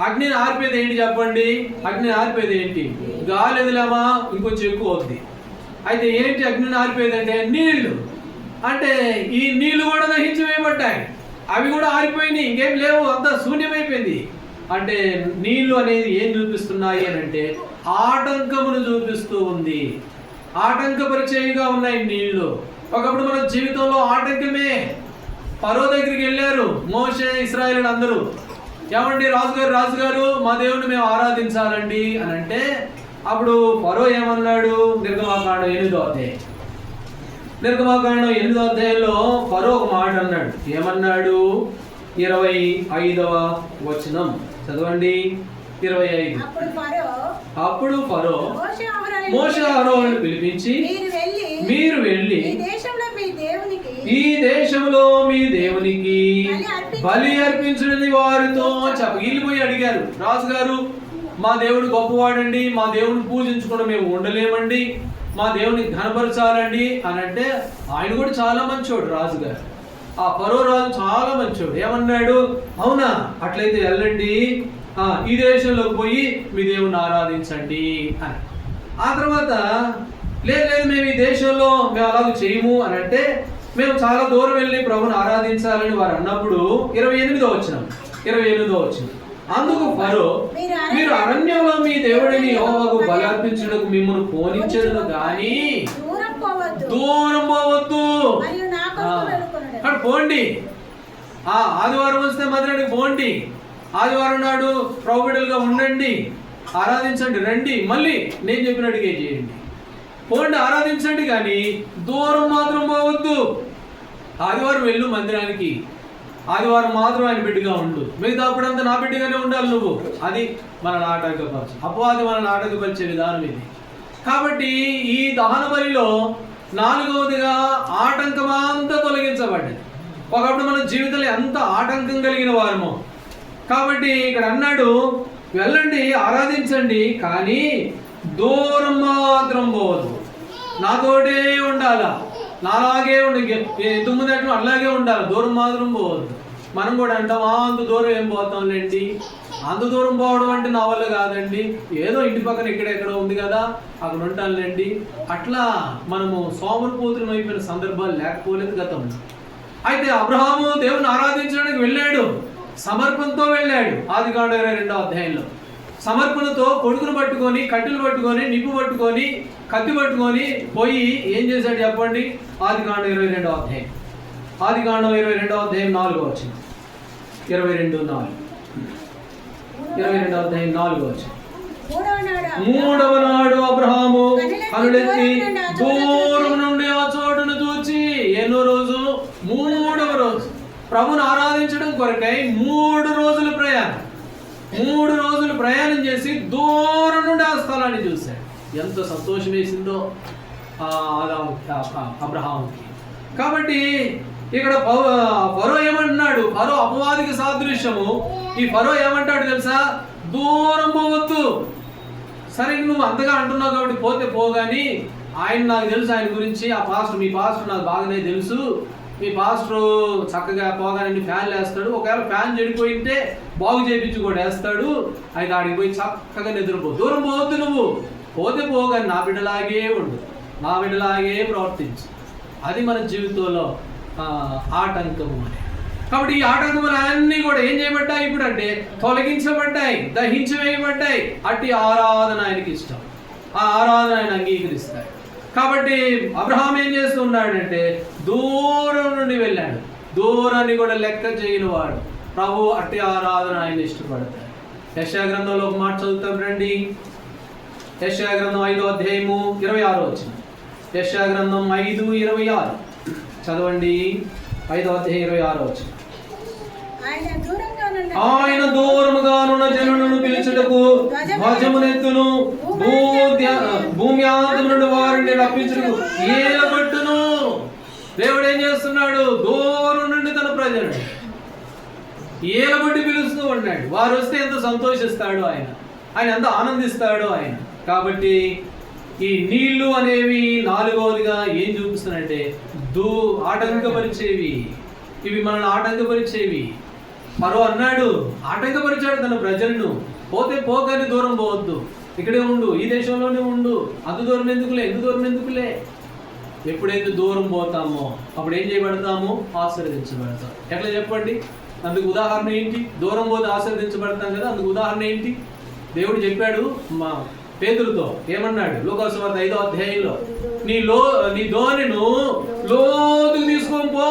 అగ్నిని ఆర్పేది ఏంటి చెప్పండి? అగ్నిని ఆర్పేది ఏంటి? గాలి ఎదిలామా ఇంకొంచెం ఎక్కువ అవుద్ది. అయితే ఏంటి అగ్నిని ఆర్పేది అంటే? నీళ్లు. అంటే ఈ నీళ్లు కూడా దహించి వేయబడ్డాయి, అవి కూడా ఆరిపోయినాయి, ఇంకేం లేవు, అంతా శూన్యమైపోయింది. అంటే నీళ్లు అనేది ఏం చూపిస్తున్నాయి అని అంటే, ఆటంకమును చూపిస్తూ ఉంది. ఆటంకపరిచేవిగా ఉన్నాయి నీళ్లు. ఒకప్పుడు మన జీవితంలో ఆటంకమే. ఫరో దగ్గరికి వెళ్ళారు మోషే, ఇశ్రాయేలు అందరూ. ఏమండి రాజుగారు మా దేవుడిని మేము ఆరాధించాలండి అని అంటే, అప్పుడు ఫరో ఏమన్నాడు? నిర్గమాకాండం 8వ అధ్యాయంలో ఫరో ఒక మాట అన్నాడు. ఏమన్నాడు? 25వ వచనం చదవండి. 25. అప్పుడు ఫరో మోషే అహరోనును పిలిపించి, మీరు వెళ్ళి ఈ దేశంలో మీ దేవునికి బలి అర్పించుడని వారితో వెళ్ళిపోయి అడిగారు. రాజుగారు మా దేవుడు గొప్పవాడండి, మా దేవుడిని పూజించుకుని మేము ఉండలేమండి, మా దేవుని ఘనపరచాలండి అని అంటే ఆయన కూడా చాలా మంచోడు రాజుగారు. ఆ ఫరో రాజు చాలా మంచోడు. ఏమన్నాడు? అవునా, అట్లయితే వెళ్ళండి, ఈ దేశంలోకి పోయి మీ దేవుని ఆరాధించండి అని. ఆ తర్వాత లేదు లేదు మేము ఈ దేశంలో మేము అలాగ చేయము అని అంటే మేము చాలా దూరం వెళ్ళి ప్రభుని ఆరాధించాలని వారు అన్నప్పుడు 28వ వచనం, అందుకు ఫరో మీరు అరణ్యంలో మీ దేవుడిని యెహోవాకు బలి అర్పించుటకు మిమ్మల్ని పోనించదును గాని దూరం పోవద్దు, అక్కడ పోండి. ఆదివారం వస్తే మందిరానికి పోండి, ఆదివారం నాడు ప్రభు బిడ్డలుగా ఉండండి, ఆరాధించండి, రండి, మళ్ళీ నేను చెప్పినట్టుగా చేయండి, పోండి ఆరాధించండి, కానీ దూరం మాత్రం పోవద్దు. ఆదివారం వెళ్ళు మందిరానికి, ఆదివారం మాత్రం ఆయన బిడ్డగా ఉండు, మిగతా అప్పుడంతా నా బిడ్డగానే ఉండాలి నువ్వు. అది మన నాటకపరచు, అపవాది మన నాటకపరిచే విధానం ఇది. కాబట్టి ఈ దహన బలిలో 4వదిగా ఆటంకమంతా తొలగించబడ్డది. ఒకప్పుడు మన జీవితంలో ఎంత ఆటంకం కలిగిన వారమో. కాబట్టి ఇక్కడ అన్నాడు, వెళ్ళండి ఆరాధించండి, కానీ దూరం మాత్రం పోవద్దు, నాతోటే ఉండాలా, నాలాగే ఉండి తుమ్ముదట్లు అలాగే ఉండాలి, దూరం మాత్రం పోవద్దు. మనం కూడా అంటాం, అంత దూరం ఏం పోతాంలేండి, అంత దూరం పోవడం అంటే నా వల్ల కాదండి, ఏదో ఇంటి పక్కన ఇక్కడెక్కడ ఉంది కదా అక్కడ ఉంటానులేండి. అట్లా మనము సోమరిపోతులం అయిపోయిన సందర్భాలు లేకపోలేదు గతంలో. అయితే అబ్రహాము దేవుని ఆరాధించడానికి వెళ్ళాడు, సమర్పణతో వెళ్ళాడు. ఆదికాండం 22వ అధ్యాయంలో సమర్పణతో కొడుకును పట్టుకొని, కట్టెలు పట్టుకొని, నిప్పు పట్టుకొని, కత్తి పట్టుకొని పోయి ఏం చేశాడు చెప్పండి? ఆదికాండం 22వ అధ్యాయం, ఆదికాండం 22వ అధ్యాయం 4వ వచనం, 22:4, 22వ అధ్యాయం 4వ వచనం. 3వ నాడు అబ్రహాము కనులెత్తి దూరం నుండి ఆ చోటును చూచి, ఎన్నో రోజు? 3వ రోజు. ప్రభుని ఆరాధించడం కొరకై 3 రోజుల ప్రయాణం, 3 రోజులు ప్రయాణం చేసి దూరం నుండి ఆ స్థలాన్ని చూశాడు. ఎంత సంతోషం వేసిందో అబ్రహాముకి. కాబట్టి ఇక్కడ ఫరో ఏమంటున్నాడు? ఫరో అపవాదికి సాదృశ్యము. ఈ ఫరో ఏమంటాడు తెలుసా? దూరం పోవద్దు. సరే నువ్వు అంతగా అంటున్నావు కాబట్టి పోతే పోగాని, ఆయన నాకు తెలుసు, ఆయన గురించి, ఆ పాస్టర్, మీ పాస్టర్ నాకు బాగానే తెలుసు, మీ పాస్టర్ చక్కగా పోగానే ఫ్యాన్లు వేస్తాడు, ఒకవేళ ఫ్యాన్ చెడిపోయింటే బాగు చేయించి కూడా వేస్తాడు, అయితే ఆడికి పోయి చక్కగా నిద్రపో, దూరం పోవద్దు, నువ్వు పోతే పోగాని నా బిడ్డలాగే ఉండు, నా బిడ్డలాగే ప్రవర్తించు. అది మన జీవితంలో ఆటంకము అని. కాబట్టి ఈ ఆటంకములు అన్నీ కూడా ఏం చేయబడ్డాయి ఇప్పుడు అంటే? తొలగించబడ్డాయి, దహించి వేయబడ్డాయి. అట్టి ఆరాధన ఆయనకి ఇష్టం, ఆ ఆరాధన ఆయన అంగీకరిస్తాడు. కాబట్టి అబ్రహాం ఏం చేస్తున్నాడంటే దూరం నుండి వెళ్ళాడు, దూరాన్ని కూడా లెక్క చేయని వాడు. ప్రభు అట్టి ఆరాధన ఆయన ఇష్టపడతాడు. యెషయా గ్రంథంలో ఒక మాట చదువుతాం రండి. యెషయా గ్రంథం 5వ అధ్యాయము 26వ వచనం. యెషయా గ్రంథం 5:26 చదవండి. 5వ అధ్యాయం 26వ వచనం. ఆయన దూరముగానున్న జనులను పిలుచుటకు ధ్వజమునెత్తును, భూమి ఆంతము నుండి వారిని రప్పించుటకు ఏలబట్టును. దేవుడు ఏం చేస్తున్నాడు? దూరం నుండి తన ప్రజలను ఏలబట్టి పిలుస్తూ ఉన్నాడు. వారు వస్తే ఎంత సంతోషిస్తాడు ఆయన, ఆయన ఎంత ఆనందిస్తాడు ఆయన. కాబట్టి ఈ నీళ్లు అనేవి 4వదిగా ఏం చూపిస్తున్నాయంటే ఆటంకపరిచేవి. ఇవి మనల్ని ఆటంకపరిచేవి. ఫరో అన్నాడు, ఆటంకపరిచాడు తన ప్రజలను. పోతే పోగానే దూరం పోవద్దు, ఇక్కడే ఉండు, ఈ దేశంలోనే ఉండు, అంత దూరం ఎందుకులే, ఎంత దూరం ఎందుకులే. ఎప్పుడైతే దూరం పోతామో అప్పుడు ఏం చేయబడతామో? ఆశీర్వదించబడతాం. ఎట్లా చెప్పండి? అందుకు ఉదాహరణ ఏంటి? దూరం పోతే ఆశీర్వదించబడతాం కదా, అందుకు ఉదాహరణ ఏంటి? దేవుడు చెప్పాడు మా పేతురుతో, ఏమన్నాడు? లూకాసు వార్త 5వ అధ్యాయంలో, నీ ధోనిను లోతుకు తీసుకొని పో,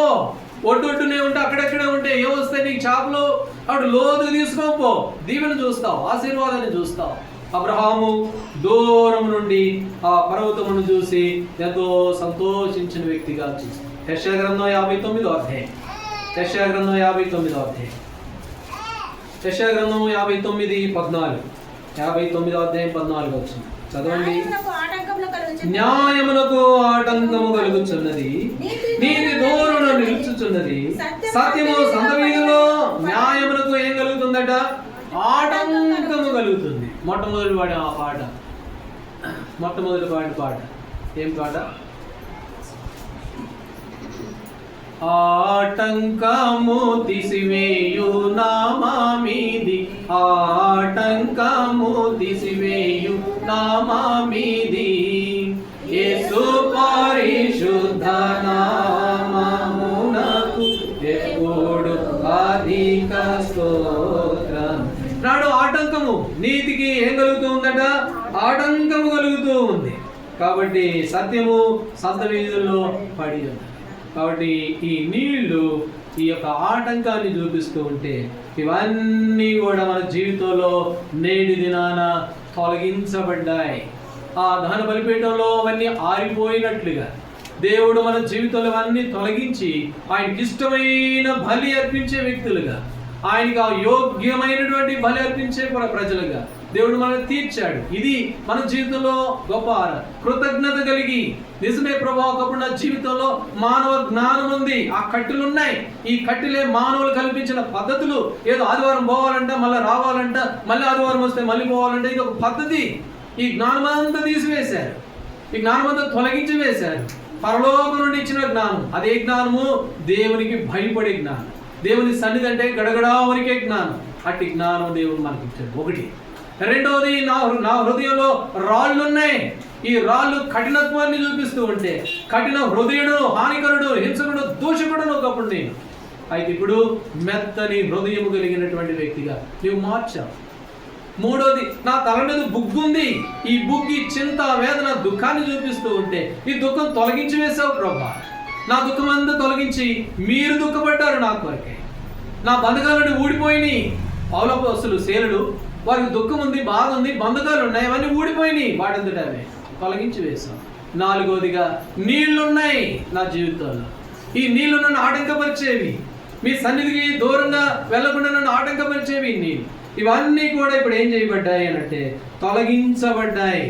ఒడ్డొడ్డునే ఉంటే అక్కడెక్కడే ఉంటే ఏమొస్తాయి నీకు చేపలు, అప్పుడు లోతుకు తీసుకొని పో, దీవెన చూస్తావు, ఆశీర్వాదాన్ని చూస్తావు. అబ్రహాము దూరం నుండి ఆ పర్వతమును చూసి ఎంతో సంతోషించిన వ్యక్తిగా చూసి. యెషయా గ్రంథం 59వ అధ్యాయం, యెషయా గ్రంథం 59వ అధ్యాయం, యెషయా గ్రంథం 59:14, 59వ అధ్యాయం 14 వచ్చింది చదవండి. న్యాయమునకు ఆటంకము కలుగుచున్నది, నీతి దూరమున నిలుచుచున్నది, సత్యము సంత వీధిలో. న్యాయమునకు ఏం కలుగుతుందట? ఆటంకము కలుగుతుంది. మొట్టమొదటి పాడే ఆ పాట, మొట్టమొదటి పాట ఏం పాట? ఆటంకము తీసివేయు నామా మీది, ఆటంకము తీసివేయు నామా మీది, యేసు పరిశుద్ధ నామమునకు ఎప్పుడు అధిక స్తోత్రం. నాడు ఆటంకము నీతికి ఏం కలుగుతూ ఉందట? ఆటంకము కలుగుతూ ఉంది. కాబట్టి సత్యము సంత వీధుల్లో పడి ఉంది. కాబట్టి ఈ నీళ్లు ఈ యొక్క ఆటంకాన్ని చూపిస్తూ ఉంటే ఇవన్నీ కూడా మన జీవితంలో నేటి దినాన తొలగించబడ్డాయి. ఆ దహన బలిపీఠంలో అవన్నీ ఆరిపోయినట్లుగా దేవుడు మన జీవితంలో అవన్నీ తొలగించి ఆయనకి ఇష్టమైన బలి అర్పించే వ్యక్తులుగా, ఆయనకి ఆ యోగ్యమైనటువంటి బలి అర్పించే ప్రజలుగా దేవుడు మనల్ని తీర్చాడు. ఇది మన జీవితంలో గొప్ప కృతజ్ఞత కలిగి, నిజమే ప్రభా, ఒకప్పుడు నా జీవితంలో మానవ జ్ఞానం ఉంది, ఆ కట్టెలు ఉన్నాయి, ఈ కట్టెలే మానవులు కల్పించిన పద్ధతులు. ఏదో ఆదివారం పోవాలంట, మళ్ళీ రావాలంట, మళ్ళీ ఆదివారం వస్తే మళ్ళీ పోవాలంటే ఇది ఒక పద్ధతి. ఈ జ్ఞానమంతా తీసివేశారు, ఈ జ్ఞానమంతా తొలగించి వేశారు. పరలోకం నుండి ఇచ్చిన జ్ఞానం, అదే జ్ఞానము దేవునికి భయపడే జ్ఞానం, దేవుని సన్నిధి అంటే గడగడా వరకే జ్ఞానం. అట్టి జ్ఞానం దేవుడు మనకి ఇచ్చాడు. ఒకటి. రెండవది, నా హృదయంలో రాళ్ళు ఉన్నాయి. ఈ రాళ్ళు కఠినత్వాన్ని చూపిస్తూ ఉంటే, కఠిన హృదయుడు, హానికరుడు, హింసకుడు, దూషకుడు ఒకప్పుడు నేను. అయితే ఇప్పుడు మెత్తని హృదయము కలిగినటువంటి వ్యక్తిగా నీవు మార్చావు. మూడోది, నా తల మీద బుగ్గుంది, ఈ బుగ్గి చింత, వేదన, దుఃఖాన్ని చూపిస్తూ ఉంటే ఈ దుఃఖం తొలగించి వేసావు ప్రభా. నా దుఃఖం అంతా తొలగించి మీరు దుఃఖపడ్డారు నా కొరకే. నా బంధకాలు ఊడిపోయినాయి. పౌలపోస్తులు, శేలుడు, వారికి దుఃఖం ఉంది, బాధ ఉంది, బంధకాలు ఉన్నాయి, అవన్నీ ఊడిపోయినాయి, వాటంతట అవే తొలగించి వేసాం. నాలుగోదిగా, నీళ్లున్నాయి నా జీవితంలో. ఈ నీళ్లు నన్ను ఆటంకపరిచేవి, మీ సన్నిధికి దూరంగా వెళ్లకుండా నన్ను ఆటంకపరిచేవి నీళ్ళు. ఇవన్నీ కూడా ఇప్పుడు ఏం చేయబడ్డాయి అనంటే తొలగించబడ్డాయి.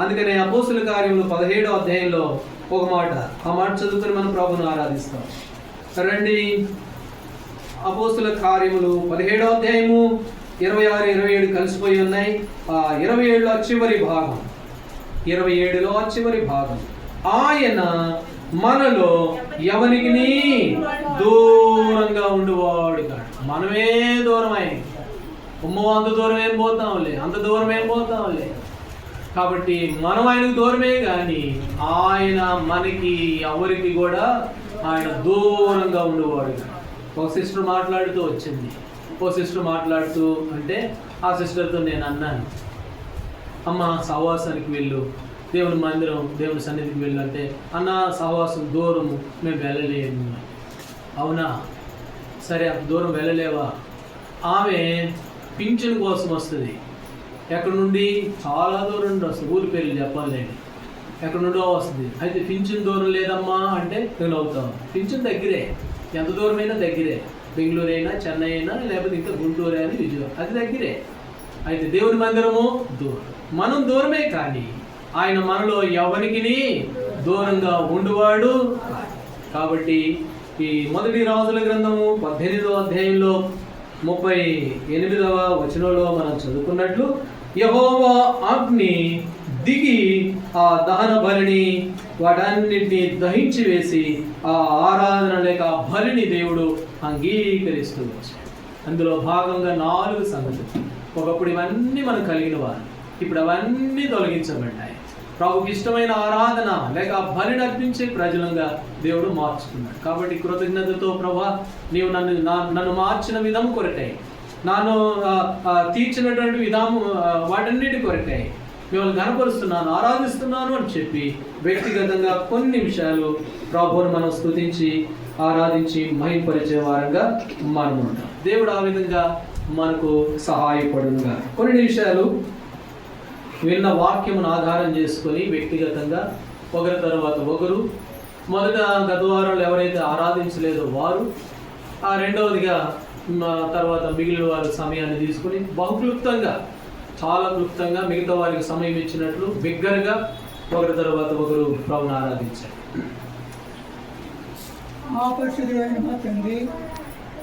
అందుకనే అపోస్తుల కార్యములు 17వ అధ్యాయంలో ఒక మాట, ఆ మాట చదువుకుని మనం ప్రభువును ఆరాధిస్తాం. రండి, అపోస్తుల కార్యములు 17వ అధ్యాయము 26, 27 కలిసిపోయి ఉన్నాయి. ఆ 27లో చివరి భాగం, 27లో చివరి భాగం, ఆయన మనలో ఎవరికి దూరంగా ఉండువాడు కాడు. మనమే దూరం ఆయన. అంత దూరం ఏం పోతాంలే, అంత దూరం ఏం పోతాంలే. కాబట్టి మనం ఆయనకు దూరమే కానీ ఆయన మనకి ఎవరికి కూడా ఆయన దూరంగా ఉండేవాడు. ఒక సిస్టర్ మాట్లాడుతూ వచ్చింది. ఓ సిస్టర్ మాట్లాడుతూ అంటే ఆ సిస్టర్తో నేను అన్నాను, అమ్మ సహవాసానికి వెళ్ళు, దేవుని మందిరం, దేవుని సన్నిధికి వెళ్ళు అంటే, అన్న సహవాసం దూరము, మేము వెళ్ళలేము. అవునా, సరే అంత దూరం వెళ్ళలేవా? ఆమె పింఛన్ కోసం వస్తుంది. ఎక్కడి నుండి? చాలా దూరం నుండి వస్తుంది. ఊరి పేర్లు చెప్పాలండి, ఎక్కడి నుండో వస్తుంది. అయితే పింఛన్ దూరం లేదమ్మా అంటే నేను అవుతాం. పింఛన్ దగ్గరే, ఎంత దూరమైనా దగ్గరే. బెంగళూరు అయినా, చెన్నై అయినా, లేకపోతే ఇంకా గుంటూరు అయినా, విజయవాడ, అది దగ్గరే. అయితే దేవుని మందిరము దూరం, మనం దూరమే కానీ ఆయన మనలో ఎవరికి దూరంగా ఉండువాడు. కాబట్టి ఈ మొదటి రాజుల గ్రంథము 18వ అధ్యాయంలో 38వ వచనంలో మనం చదువుకున్నట్లు, యెహోవా అగ్ని దిగి ఆ దహన బలిని వాటన్నిటిని దహించి వేసి ఆ ఆరాధన లేక ఆ బలిని దేవుడు అంగీకరిస్తూ వచ్చాడు. అందులో భాగంగా 4 సంగతులు. ఒకప్పుడు ఇవన్నీ మనం కలిగిన వారు, ఇప్పుడు అవన్నీ తొలగించబడ్డాయి. ప్రభుకి ఇష్టమైన ఆరాధన లేక ఆ బలిని అర్పించే ప్రజలంగా దేవుడు మార్చుకున్నాడు. కాబట్టి కృతజ్ఞతతో, ప్రభా, నీవు నన్ను మార్చిన విధము కొరకై, నన్ను తీర్చినటువంటి విధాము, వాటన్నిటి కొరకై మిమ్మల్ని కనపరుస్తున్నాను, ఆరాధిస్తున్నాను అని చెప్పి వ్యక్తిగతంగా కొన్ని నిమిషాలు ప్రభువును మనం స్తుతించి ఆరాధించి మహింపరిచే వారంగా మనం ఉంటాం. దేవుడు ఆ విధంగా మనకు సహాయపడునుగా. కొన్ని నిమిషాలు విన్న వాక్యమును ఆధారం చేసుకొని వ్యక్తిగతంగా ఒకరి తర్వాత ఒకరు, మొదట గత వారంలో ఎవరైతే ఆరాధించలేదో వారు, ఆ రెండవదిగా తర్వాత మిగిలిన వారి సమయాన్ని తీసుకుని బహుక్లుప్తంగా, చాలా క్లుప్తంగా మిగతా వారికి సమయం ఇచ్చినట్లు బిగ్గరగా ఒకరి తర్వాత ఒకరు ప్రభువును ఆరాధించారు. ఆపరిశుద్ధుడైన మా తండ్రి,